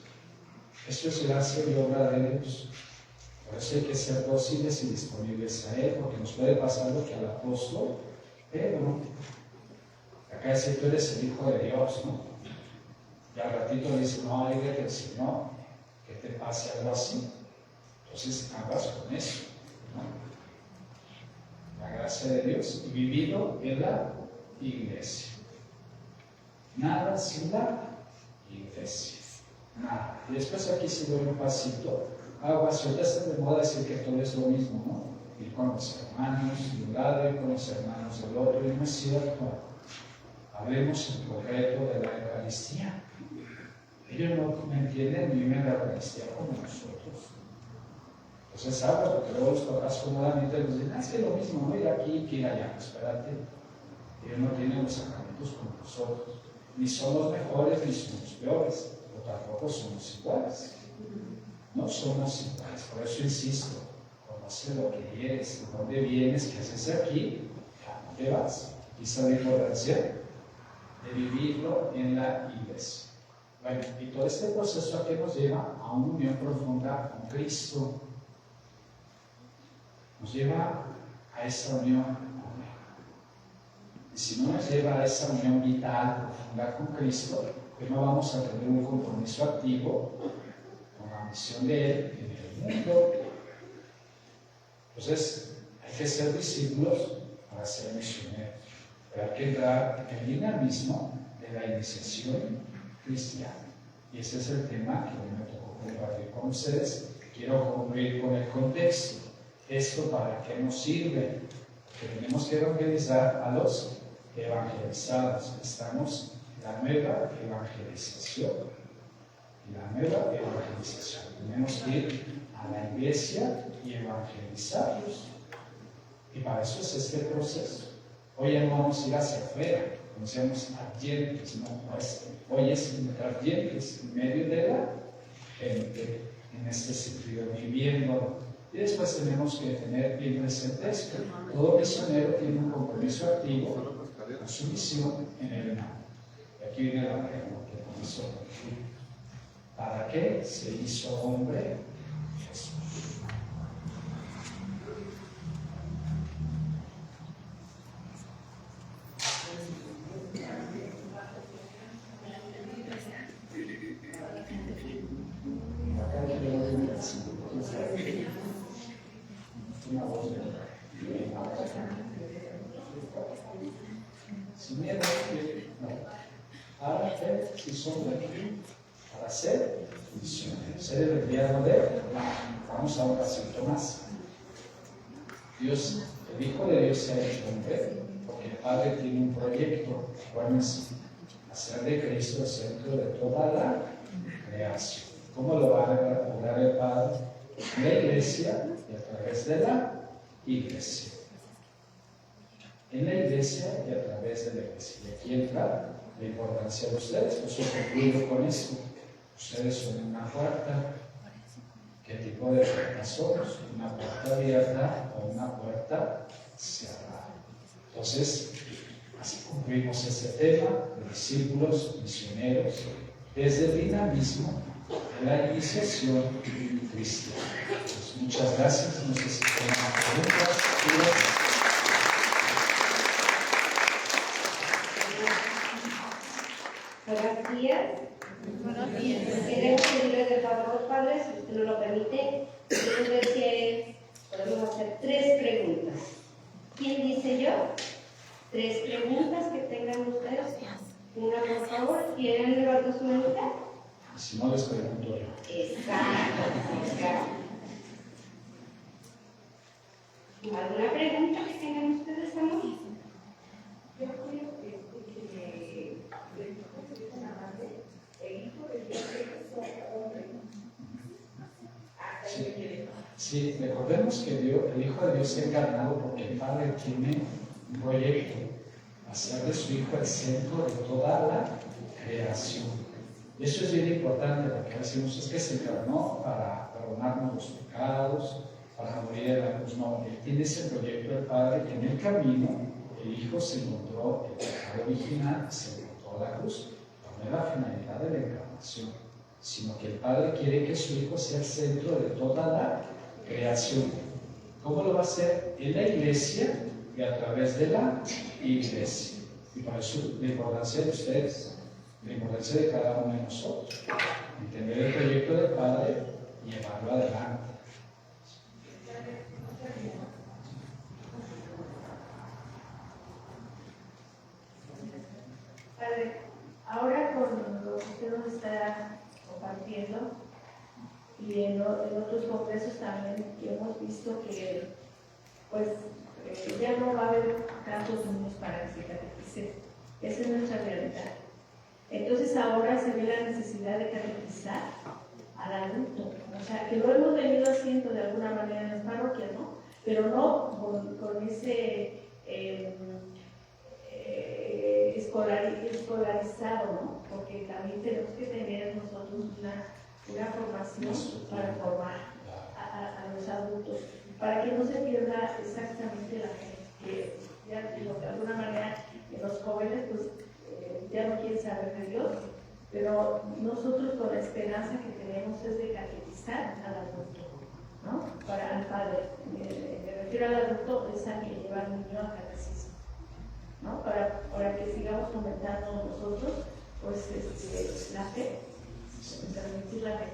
Esto es gracia y obra de Dios. Por eso hay que ser dóciles y disponibles a Él, porque nos puede pasar lo que al apóstol Pedro. Acá dice: tú eres el Hijo de Dios, ¿no? Y al ratito le dice: no, alégrate del Señor, que te pase algo así. Entonces hablas con eso, ¿no? La gracia de Dios y vivido en la iglesia. Nada sin la iglesia. Nada. Y después aquí se doy un pasito. Aguas, ahorita está de moda decir que todo es lo mismo, ¿no? Ir con los hermanos de un lado y con los hermanos del otro, y no es cierto. Hablemos en concreto de la Eucaristía. Ellos no entienden ni viven la Eucaristía como nosotros. Entonces habla, porque luego los papás cómodamente nos dicen: es que es lo mismo, no ir aquí que ir allá. Espérate, ellos no tienen los sacramentos como nosotros. Ni son los mejores ni son los peores, pero tampoco somos iguales. No somos iguales. Por eso insisto: conoce lo que eres, de dónde vienes, qué haces aquí, a dónde vas. Y esa es la importancia de vivirlo en la iglesia. Bueno, y todo este proceso a que nos lleva a una unión profunda con Cristo. Nos lleva a esa unión con Él. Y si no nos lleva a esa unión vital, profunda con Cristo, pues no vamos a tener un compromiso activo con la misión de Él en el mundo. Entonces, hay que ser discípulos para ser misioneros. Pero hay que entrar en el dinamismo de la iniciación cristiana. Y ese es el tema que hoy me tocó compartir con ustedes. Quiero concluir con el contexto. ¿Esto para qué nos sirve? Porque tenemos que evangelizar a los evangelizados. Estamos en la nueva evangelización. Tenemos que ir a la iglesia y evangelizarlos. Y para eso es este proceso. Hoy ya no vamos a ir hacia afuera, como decíamos, ardientes, ¿no? Hoy es ardientes en medio de la gente, en este sentido, viviendo. Y después tenemos que tener bien presente esto: todo misionero tiene un compromiso activo con su misión en el mundo. Y aquí viene la pregunta: ¿para qué se hizo hombre Jesús? Una voz de sin miedo, no. Ahora si son de aquí para ser misioneros, ser el enviado de Él. Vamos a un pasito más. Dios, el Hijo de Dios se ha hecho hombre porque el Padre tiene un proyecto, hacer de Cristo el centro de toda la creación. ¿Cómo lo va a lograr el Padre? En la iglesia y a través de la iglesia. En la iglesia y a través de la iglesia. Y aquí entra la importancia de ustedes. Pues yo concluyo con esto. Ustedes son una puerta. ¿Qué tipo de puerta somos? ¿Una puerta abierta o una puerta cerrada? Entonces, así concluimos este tema de discípulos misioneros desde el dinamismo de la iniciación cristiana. Pues muchas gracias. No sé si tienen preguntas. Buenos días. Queremos pedirle de favor, Padre, si usted nos lo permite, Quiero ver si podemos hacer 3 preguntas. ¿Quién dice yo? 3 preguntas que tengan ustedes. Una, por favor. ¿Quieren levantar su manita? Si no, les pregunto yo. Exacto. ¿Alguna pregunta que tengan ustedes, amor? Yo creo que Sí, recordemos que el Hijo de Dios se ha encarnado porque el Padre tiene un proyecto, hacer de su Hijo el centro de toda la creación. Y eso es bien importante porque decimos es que se encarnó para perdonarnos los pecados, para morir en la cruz. No, Él tiene ese proyecto del Padre que en el camino el Hijo se encontró el pecado original, se encontró la cruz. No es la finalidad de la encarnación, sino que el Padre quiere que su Hijo sea el centro de toda la creación. ¿Cómo lo va a hacer? En la iglesia y a través de la iglesia. Y por eso la importancia de ustedes, la importancia de cada uno de nosotros, entender el proyecto del Padre y llevarlo adelante. Padre, ahora con lo que usted nos está compartiendo y en otros congresos también que hemos visto que pues ya no va a haber tantos niños para que se catequicen. Esa es nuestra realidad. Entonces ahora se ve la necesidad de catequizar al adulto, o sea, que lo hemos venido haciendo de alguna manera en las parroquias, ¿no? Pero no con ese escolarizado, ¿no? Porque también tenemos que tener nosotros una formación para formar a los adultos, para que no se pierda exactamente la gente, que ya digo, de alguna manera los jóvenes pues ya no quieren saber de Dios, pero nosotros con la esperanza que tenemos es de catequizar al adulto, ¿no? Para el padre, me refiero al adulto, es a que lleva al niño a catecismo, ¿no? Para que sigamos comentando nosotros, pues la fe, transmitir la fe.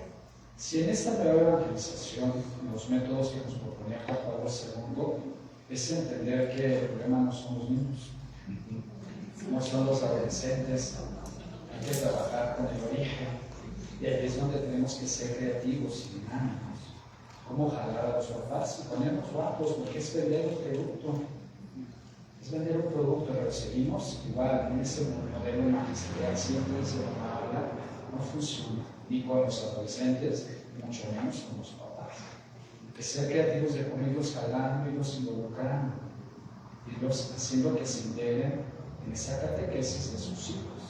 Si en esta nueva evangelización, los métodos que nos proponía Juan Pablo II, es entender que el problema no son los niños, no son los adolescentes, hay que trabajar con el origen, y ahí es donde tenemos que ser creativos y dinámicos. ¿Cómo jalar a los papás y ponernos guapos? Porque es vender un producto. Es vender un producto, pero seguimos igual en ese modelo magisterial, siempre se habla, no funciona, ni con los adolescentes, mucho menos con los papás. Que ser creativos de cómo irlos jalando, irlos involucrando, irlos haciendo que se integren en esa catequesis de sus hijos.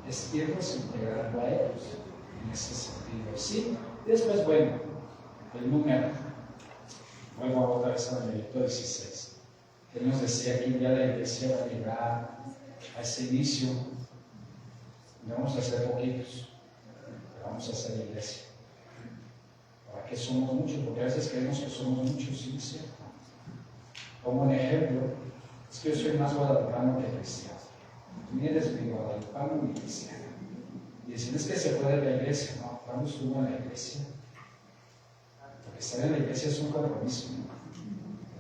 Es irlos integrando a ellos en ese sentido. Sí, después, bueno, el número, vuelvo a otra vez a Benedicto XVI. Él nos decía que un día la iglesia va a llegar a ese inicio. Vamos a ser poquitos, pero vamos a ser iglesia. ¿Para qué somos muchos? Porque a veces creemos que somos muchos, sí, ¿cierto? Como un ejemplo, es que yo soy más guadalupano que cristiano. Tú eres mi guadalupano y cristiano. Y dicen, es que se puede la iglesia. No, ¿cuándo estuvo en la iglesia? Porque estar en la iglesia es un compromiso, ¿no?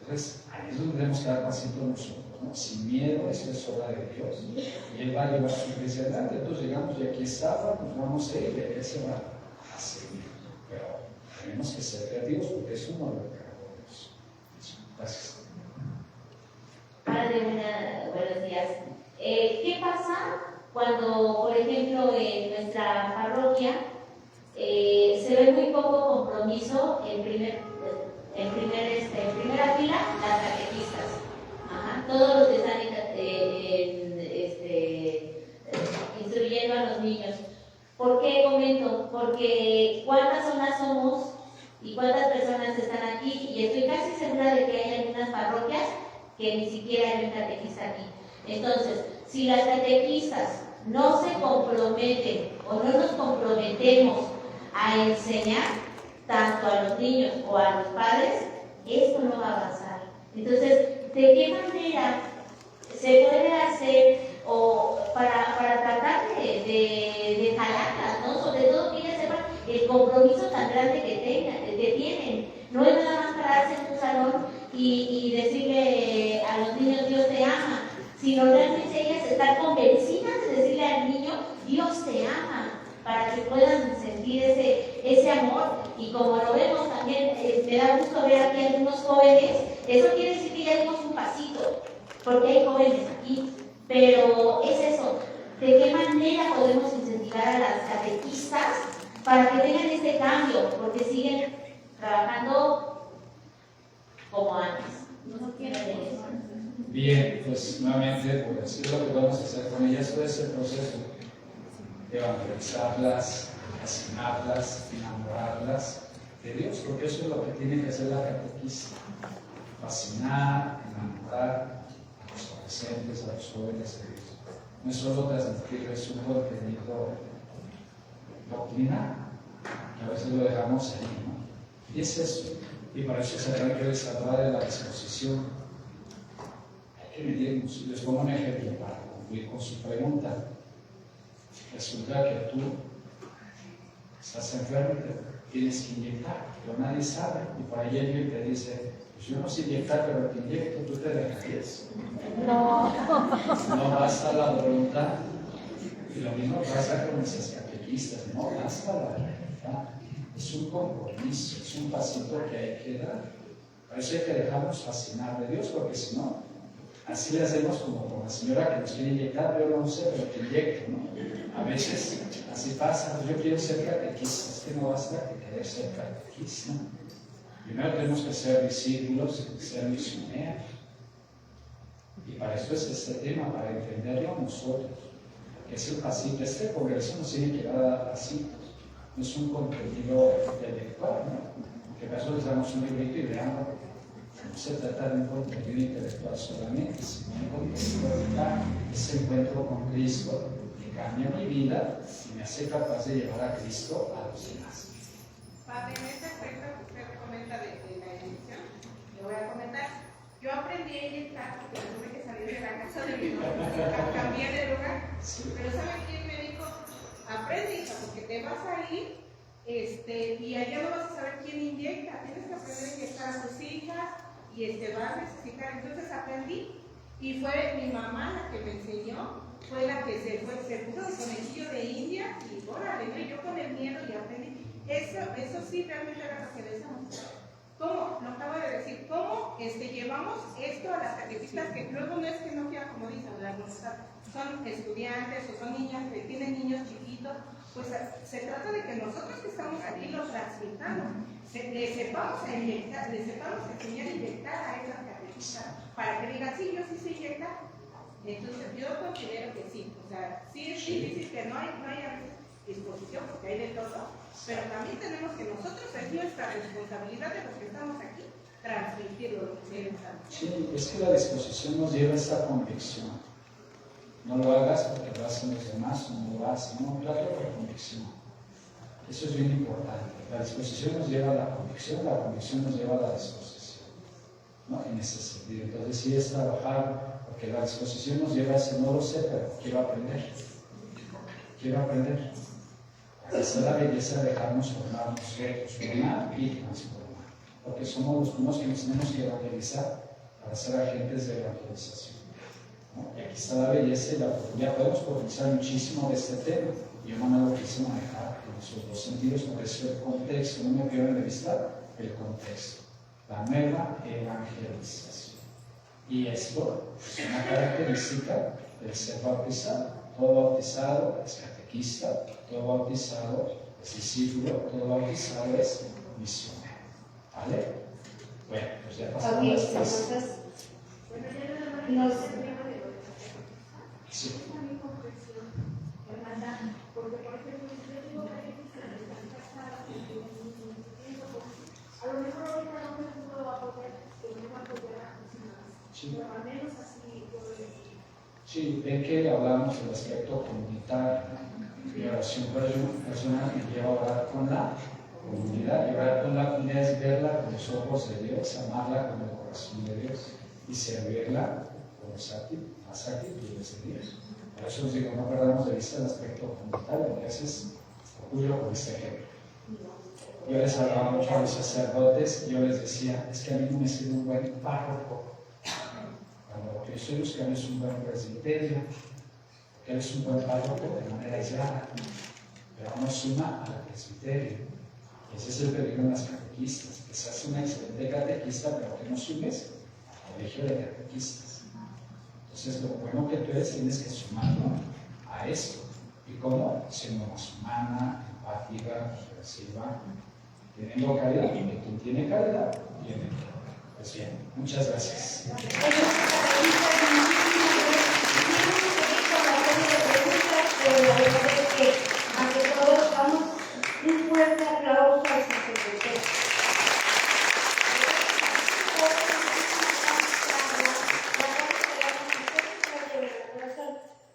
Entonces, ahí es donde tenemos que dar pasito nosotros, ¿no? Sin miedo, eso es obra de Dios. Y Él va a llevar su iglesia adelante. Entonces llegamos y aquí estaba, nos vamos a ir, y la iglesia va a seguir. Pero tenemos que ser creativos porque eso no lo encargó Dios. Gracias. Padre, buenos días. ¿Qué pasa cuando, por ejemplo, en nuestra parroquia se ve muy poco compromiso en primera fila las catequistas? Todos los que están instruyendo a los niños. ¿Por qué comento? Porque cuántas zonas somos y cuántas personas están aquí, y estoy casi segura de que hay algunas parroquias que ni siquiera hay un catequista aquí. Entonces, si las catequistas no se comprometen o no nos comprometemos a enseñar tanto a los niños o a los padres, esto no va a avanzar. Entonces, ¿de qué manera se puede hacer para tratar de jalarlas, ¿no? Sobre todo que ellas sepan el el compromiso tan grande que tienen. No es nada más pararse en tu salón y decirle a los niños Dios te ama, sino realmente ellas estar convencidas de decirle al niño Dios te ama, para que puedan sentir ese amor. Y como lo vemos también, me da gusto ver aquí algunos jóvenes. Eso quiere decir que ya dimos un pasito, porque hay jóvenes aquí, pero es eso, de qué manera podemos incentivar a las catequistas para que tengan este cambio, porque siguen trabajando como antes. No quieren eso. Bien, pues nuevamente, pues es lo que vamos a hacer con ellas, todo ese proceso de evangelizarlas, fascinarlas, enamorarlas de Dios, porque eso es lo que tiene que hacer la catequista: fascinar, enamorar a los adolescentes, a los jóvenes de Dios. No es solo transmitirles un contenido doctrinal, que a veces lo dejamos ahí, ¿no? Y es eso. Y para eso se trata que les habla de la disposición. Hay que medirnos. Les pongo un ejemplo para concluir con su pregunta. Resulta que tú estás enfermo y te tienes que inyectar, pero nadie sabe. Y por ahí alguien te dice: pues yo no sé inyectar, pero te inyecto, tú te dejarías. No. No basta la voluntad. Y lo mismo pasa con nuestras catequistas, no basta la voluntad. Es un compromiso, es un pasito que hay que dar. Por eso hay que dejarnos fascinar de Dios, porque si no, así le hacemos como con la señora que nos quiere inyectar: yo no sé, pero te inyecto, ¿no? A veces así pasa: yo quiero ser catequista. Es que no basta que querer ser catequista. Primero tenemos que ser discípulos, ser misioneros. Y para eso es este tema, para entenderlo nosotros. Que es el pasito. Este congreso nos tiene que dar pasitos. No es un contenido intelectual, ¿no? Que para eso les damos un librito y leamos. No se trata de un contenido intelectual solamente, sino un contenido vital. Ese encuentro con Cristo que cambia mi vida y me hace capaz de llevar a Cristo a los demás. Padre, en ese aspecto que usted comenta de la elección, le voy a comentar. Yo aprendí a inyectar porque tuve que salir de la casa de mi mamá, cambié de lugar, pero ¿sabe quién me dijo? Aprende, hija, porque te vas a ir y allá no vas a saber quién inyecta. Tienes que aprender a inyectar a tus hijas y vas a necesitar. Entonces aprendí y fue mi mamá la que me enseñó, fue la que se puso de conejillo de India y órale, yo con el miedo y aprendí. Eso sí realmente era lo que decíamos. ¿Cómo? Lo acabo de decir, ¿cómo llevamos esto a las catequistas que luego no es que no quieran, como dicen, son estudiantes o son niñas que tienen niños chiquitos? Pues se trata de que nosotros que estamos aquí los transmitamos, les sepamos inyectar, les sepamos enseñar a inyectar a esas catequistas para que digan: sí, yo sí sé inyectar. Entonces yo considero que sí, o sea, sí es difícil, que no hay a veces disposición porque hay de todo, pero también tenemos que nosotros, es nuestra responsabilidad de los que estamos aquí, transmitirlo lo que ellos están. Sí, es que la disposición nos lleva a esta convicción. No lo hagas porque lo hacen los demás, no lo haces, no, trata por convicción. Eso es bien importante. La disposición nos lleva a la convicción nos lleva a la disposición, ¿no? En ese sentido. Entonces sí es trabajar, porque la disposición nos lleva a decir: no lo sé, pero quiero aprender. Quiero aprender. Esa es la belleza de dejarnos formar nosotros, formar y transformar. Porque somos los primeros que nos tenemos que evangelizar para ser agentes de evangelización, ¿no? Y aquí está la belleza y la oportunidad. Podemos profundizar muchísimo de este tema. Yo no lo quise manejar en esos dos sentidos, porque es el contexto. No me pierdan de vista el contexto. La nueva evangelización. Y esto es una característica del ser bautizado. Todo bautizado es catequista, todo bautizado es discípulo, todo bautizado es misionero. ¿Vale? Bueno, pues ya pasamos Ok, las tres. entonces, Sí. Porque, por ejemplo, si yo tengo catequistas que están casadas y que tienen tiempo, a lo mejor ahorita no me puedo apoyar, pero me va a apoyar a sus hijas. Sí. Pero al menos así puedo decir. Sí, ven que hablamos del aspecto comunitario, ¿no? Y oración personal que lleva a orar con la comunidad. Y orar con la comunidad es verla con los ojos de Dios, amarla con el corazón de Dios y servirla con las actitudes de Dios. Por eso os digo, no perdamos de vista el aspecto comunitario, porque a veces ocurre con este ejemplo. Yo les hablaba mucho a los sacerdotes, yo les decía, es que a mí no me sirve un buen párroco. Cuando lo que yo estoy buscando es un buen presbiterio, porque él es un buen párroco de manera aislada, pero no suma al presbiterio. Y ese es el peligro en las catequistas, que seas una excelente catequista, pero que no sumes al colegio de catequistas. Entonces, lo bueno que tú eres, tienes que sumarlo a esto. ¿Y cómo? Siendo más humana, empática, reflexiva, teniendo calidad, porque quien tiene calidad, tiene todo. Pues bien, muchas gracias. Pero la verdad es que, ante todo, damos un fuerte aplauso al sacerdote.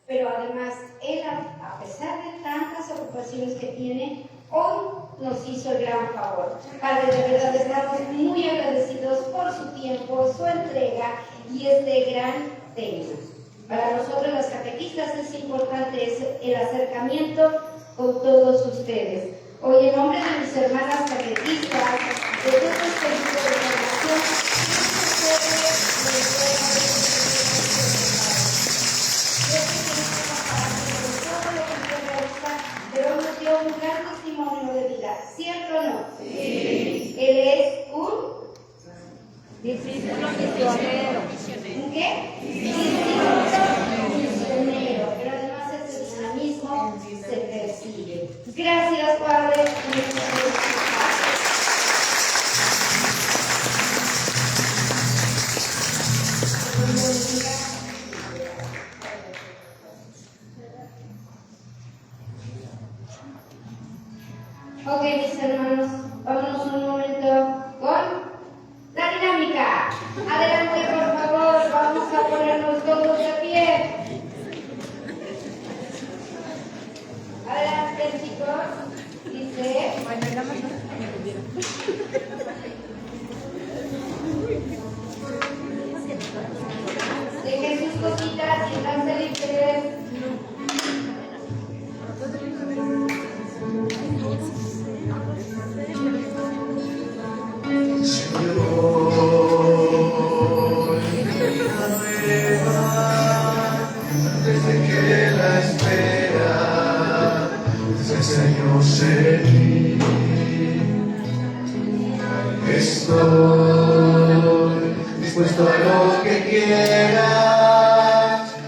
Pero además, él, a pesar de tantas ocupaciones que tiene, hoy nos hizo el gran favor. Padre, de verdad estamos muy agradecidos por su tiempo, su entrega y este gran tema. Para nosotros los catequistas es importante el acercamiento con todos ustedes. Hoy, en nombre de mis hermanas catequistas, de todo este grupo de formación, pero nos dio un gran testimonio de vida, ¿cierto o no? Sí. Él es un discípulo misionero. ¿Un qué? Discípulo misionero, pero además ese dinamismo se persigue. Gracias, Padre. Ok, mis hermanos, vámonos un momento con la dinámica. Adelante, por favor, vamos a ponernos todos de pie. Adelante, chicos. Dice. Dejen sus cositas, siéntanse libres. Desde que la espera, desde años en mí, estoy dispuesto a lo que quieras,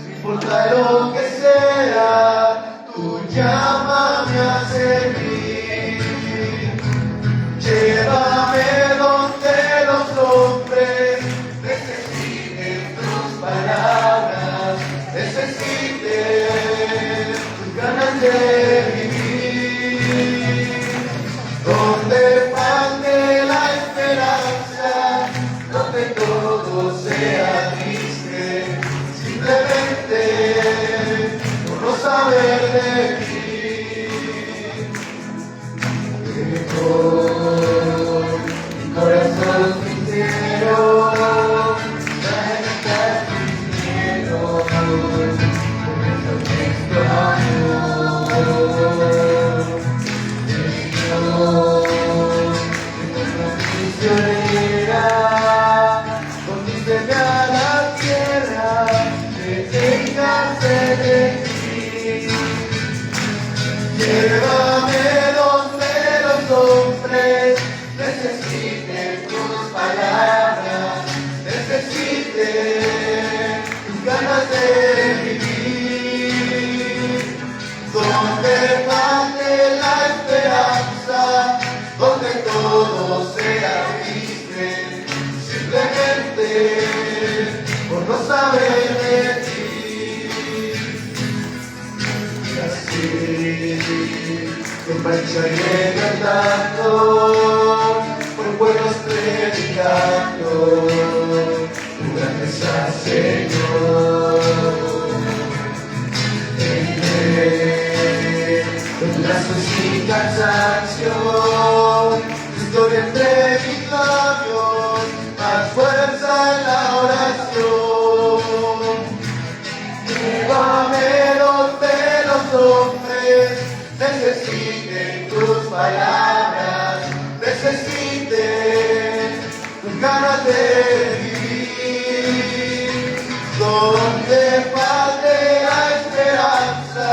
no importa lo que sea, tú llámame a servir, llévame donde los hombres necesiten tus palabras, necesiten tus ganas de vivir, donde falte la esperanza, donde todo sea triste, simplemente por no saber de ti. Mi corazón sincero, trae mi miedo, con este amor. Señor, misionera, condíceme a la tierra, que tenga sed de ti. Llévame donde los hombres necesiten tus palabras, necesiten tus ganas de vivir, donde falte la esperanza, donde todo sea triste, simplemente por no saber de ti. Y así me marcharé cantando, por buenos predicando, tu grandeza, Señor. Con brazos sin cansancio, tu historia entre mis labios, más fuerza en la oración. Llévame donde los hombres necesiten tus palabras, ganas de vivir, donde falte la esperanza,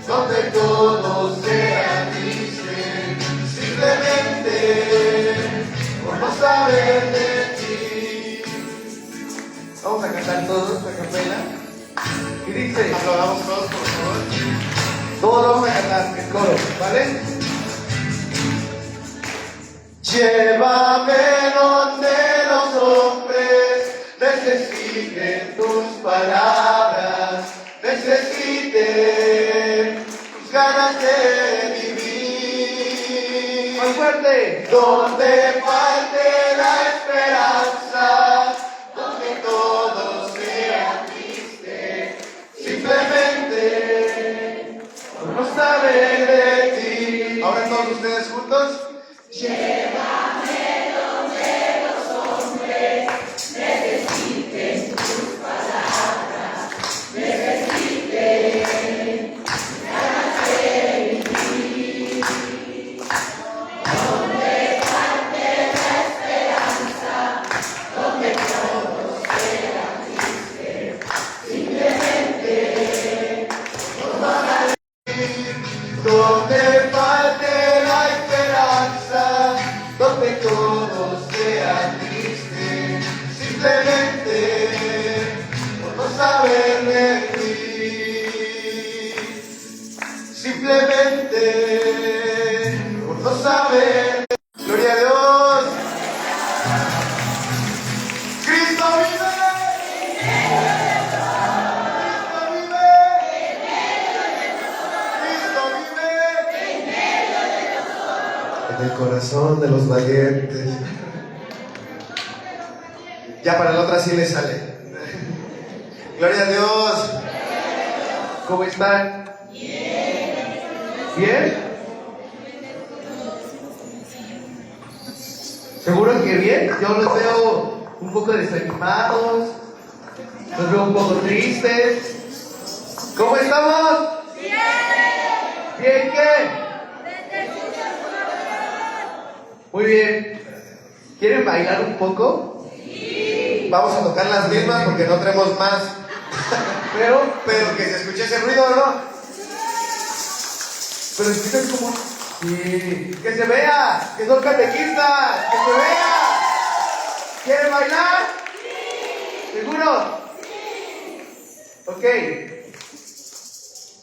donde todos sean tristes, simplemente por no saber de ti. Vamos a cantar todos a capela. Y dice, aplaudamos todos, por favor. Todos vamos a cantar el coro, ¿vale? Llévame donde los hombres necesiten tus palabras, necesiten tus ganas de vivir. Más fuerte. Donde falte la esperanza, donde todos sean tristes, simplemente por no saber de ti. Ahora todos ustedes juntos. Llévame donde los hombres necesiten tus palabras, necesiten ganas de vivir, donde falte la esperanza, donde todos sean tristes, simplemente por no saber de ti. Donde falte la esperanza, donde todos sean tristes, simplemente por no saber de ti, simplemente por no saber. Gloria a Dios. Cristo vive. Cristo vive. Cristo vive. En el corazón de los valientes. Ya para la otra sí le sale. Gloria a Dios. ¿Cómo están? ¿Bien? ¿Seguro que bien? Yo los veo un poco desanimados. Los veo un poco tristes. ¿Cómo estamos? ¡Bien! ¿Bien qué? Muy bien. ¿Quieren bailar un poco? Sí. Vamos a tocar las mismas porque no tenemos más. pero que se escuche ese ruido, ¿no? Pero escuchen como... Sí. Que se vea, que son catequistas, que se vea. ¿Quieren bailar? Sí. ¿Seguro? Sí. Ok.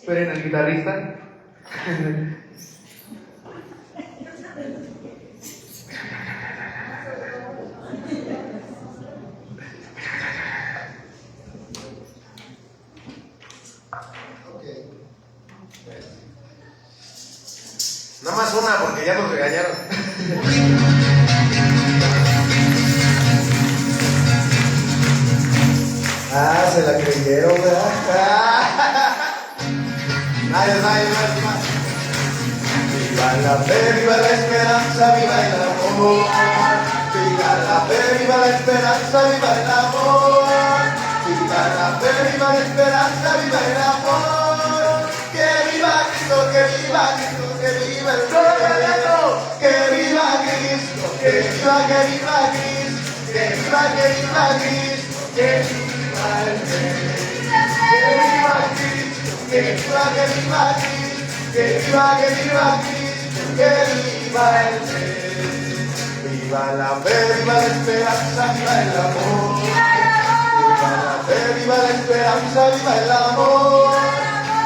Esperen al guitarrista. Nada más una porque ya nos regañaron. Ah, se la creyeron, ¿verdad? Nadie más. Viva la fe, viva la esperanza, viva el amor. Viva la fe, viva la esperanza, viva el amor. Viva la fe, viva la esperanza, viva el amor. Que viva Cristo, que viva Cristo, que viva el Rey. Que viva Cristo, que viva Cristo, que viva Cristo, que viva el Rey. Que viva Cristo, que viva Cristo, que viva Cristo, que viva el Rey. Viva la fe, viva la esperanza, viva el amor. Viva la fe, viva la esperanza, viva el amor.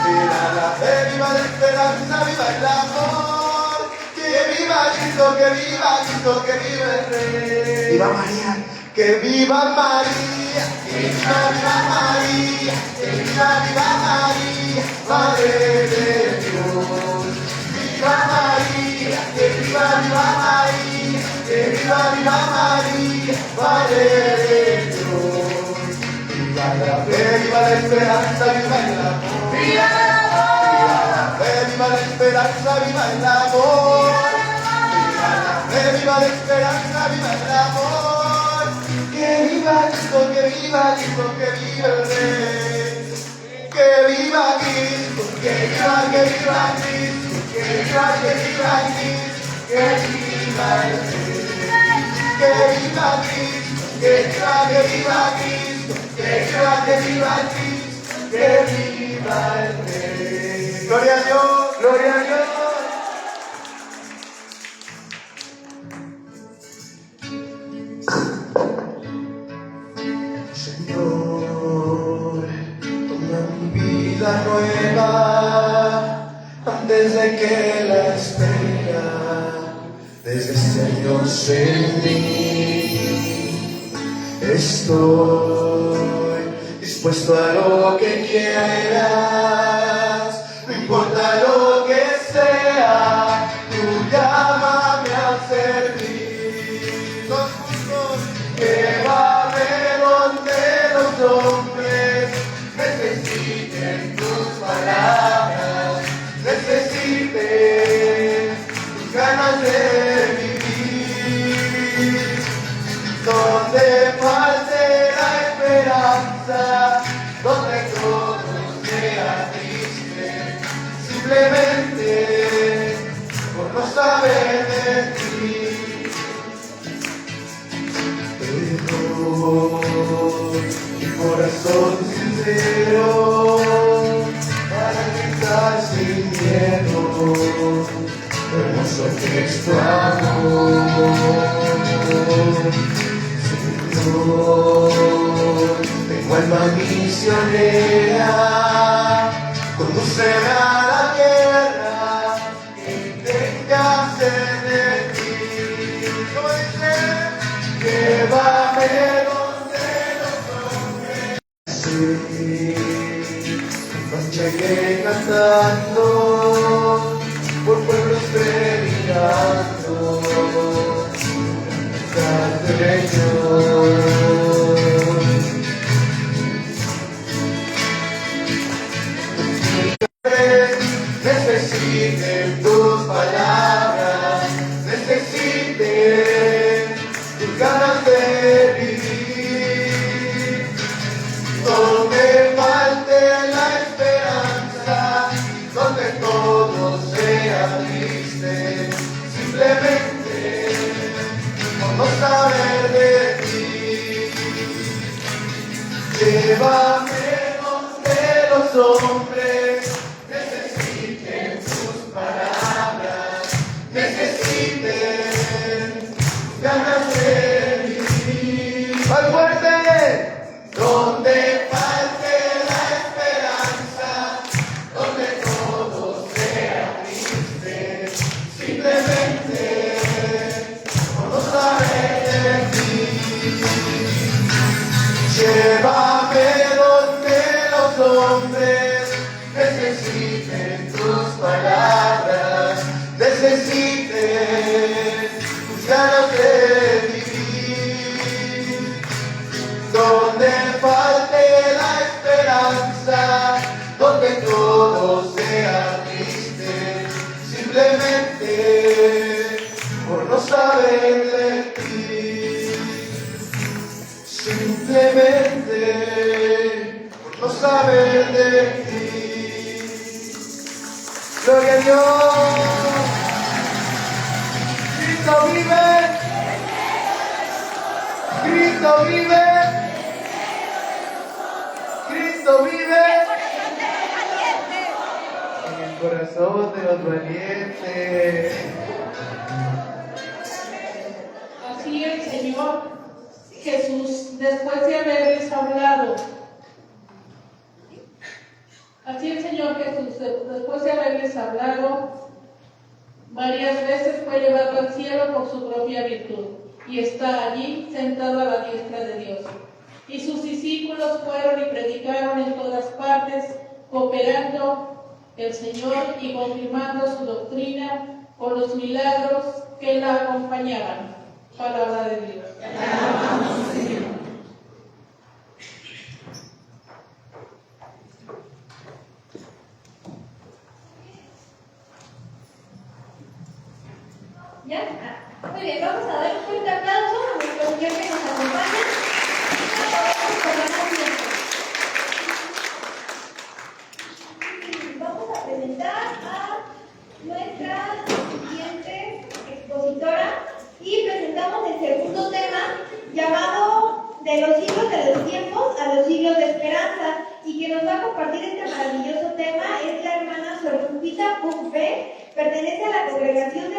Viva la fe, viva la esperanza, viva el amor. Que viva Cristo, que viva Cristo, que viva el Rey. Viva María, que viva María, que viva María, que viva María, Madre de Dios. Viva María, que viva María, que viva María, Madre de Dios. Viva la fe, viva la esperanza, viva el amor. Viva el amor. Viva la fe, viva la esperanza, viva el amor. Viva la fe, viva la esperanza, viva el amor. Que viva Cristo, que viva Cristo, que viva el Rey. Que viva Cristo, que viva Cristo, que viva Cristo, que viva el Rey. que viva Cristo, que viva Cristo, que viva Cristo, que viva el Rey. Gloria a Dios, gloria a Dios. Señor, toma mi vida nueva antes de que la espera desde este Dios en mí. Estoy dispuesto a lo que quieras, no importa lo que sea, tú llámame a servir. Todos juntos, llévame donde los hombres necesiten tus palabras, necesiten tus ganas de vivir, donde falte la esperanza, donde todo sea triste, simplemente por no saber de ti. Te doy mi corazón sincero para gritar sin miedo, hermoso que es tu amor. Señor, tengo alma misionera, condúceme a la tierra que tenga sed de ti. ¿Cómo dice? Llévame donde los hombres marcharé cantando, por pueblos predicando, Señor. Necesiten tus palabras, necesiten tus ganas de vivir, donde falte la esperanza, donde todo sea triste, simplemente por no saber de ti. Llévame donde los hombres necesiten tus palabras, necesiten ganas de vivir. ¡Más fuerte! Donde falte la esperanza, donde todo sea triste, simplemente por no saber de ti. Llévame donde los hombres necesiten tus palabras, necesiten tus ganas de vivir, donde falte la esperanza, donde todo sea triste, simplemente por no saber de ti. Simplemente por no saber de ti. Gloria a Dios. Cristo vive. Cristo vive. Cristo vive. En el corazón de los valientes. Así el Señor Jesús, después de haberles hablado, varias veces fue llevado al cielo por su propia virtud y está allí sentado a la diestra de Dios. Y sus discípulos fueron y predicaron en todas partes, cooperando el Señor y confirmando su doctrina con los milagros que la acompañaban. Palabra de Dios. ¿Ya? Muy bien, vamos a dar un fuerte aplauso a nuestro Señor que nos acompaña. Vamos a presentar a nuestra siguiente expositora y presentamos el segundo tema. llamado De los siglos de los tiempos a los siglos de esperanza, y que nos va a compartir este maravilloso tema es la hermana Sor Lupita Pumpe. Pertenece a la Congregación de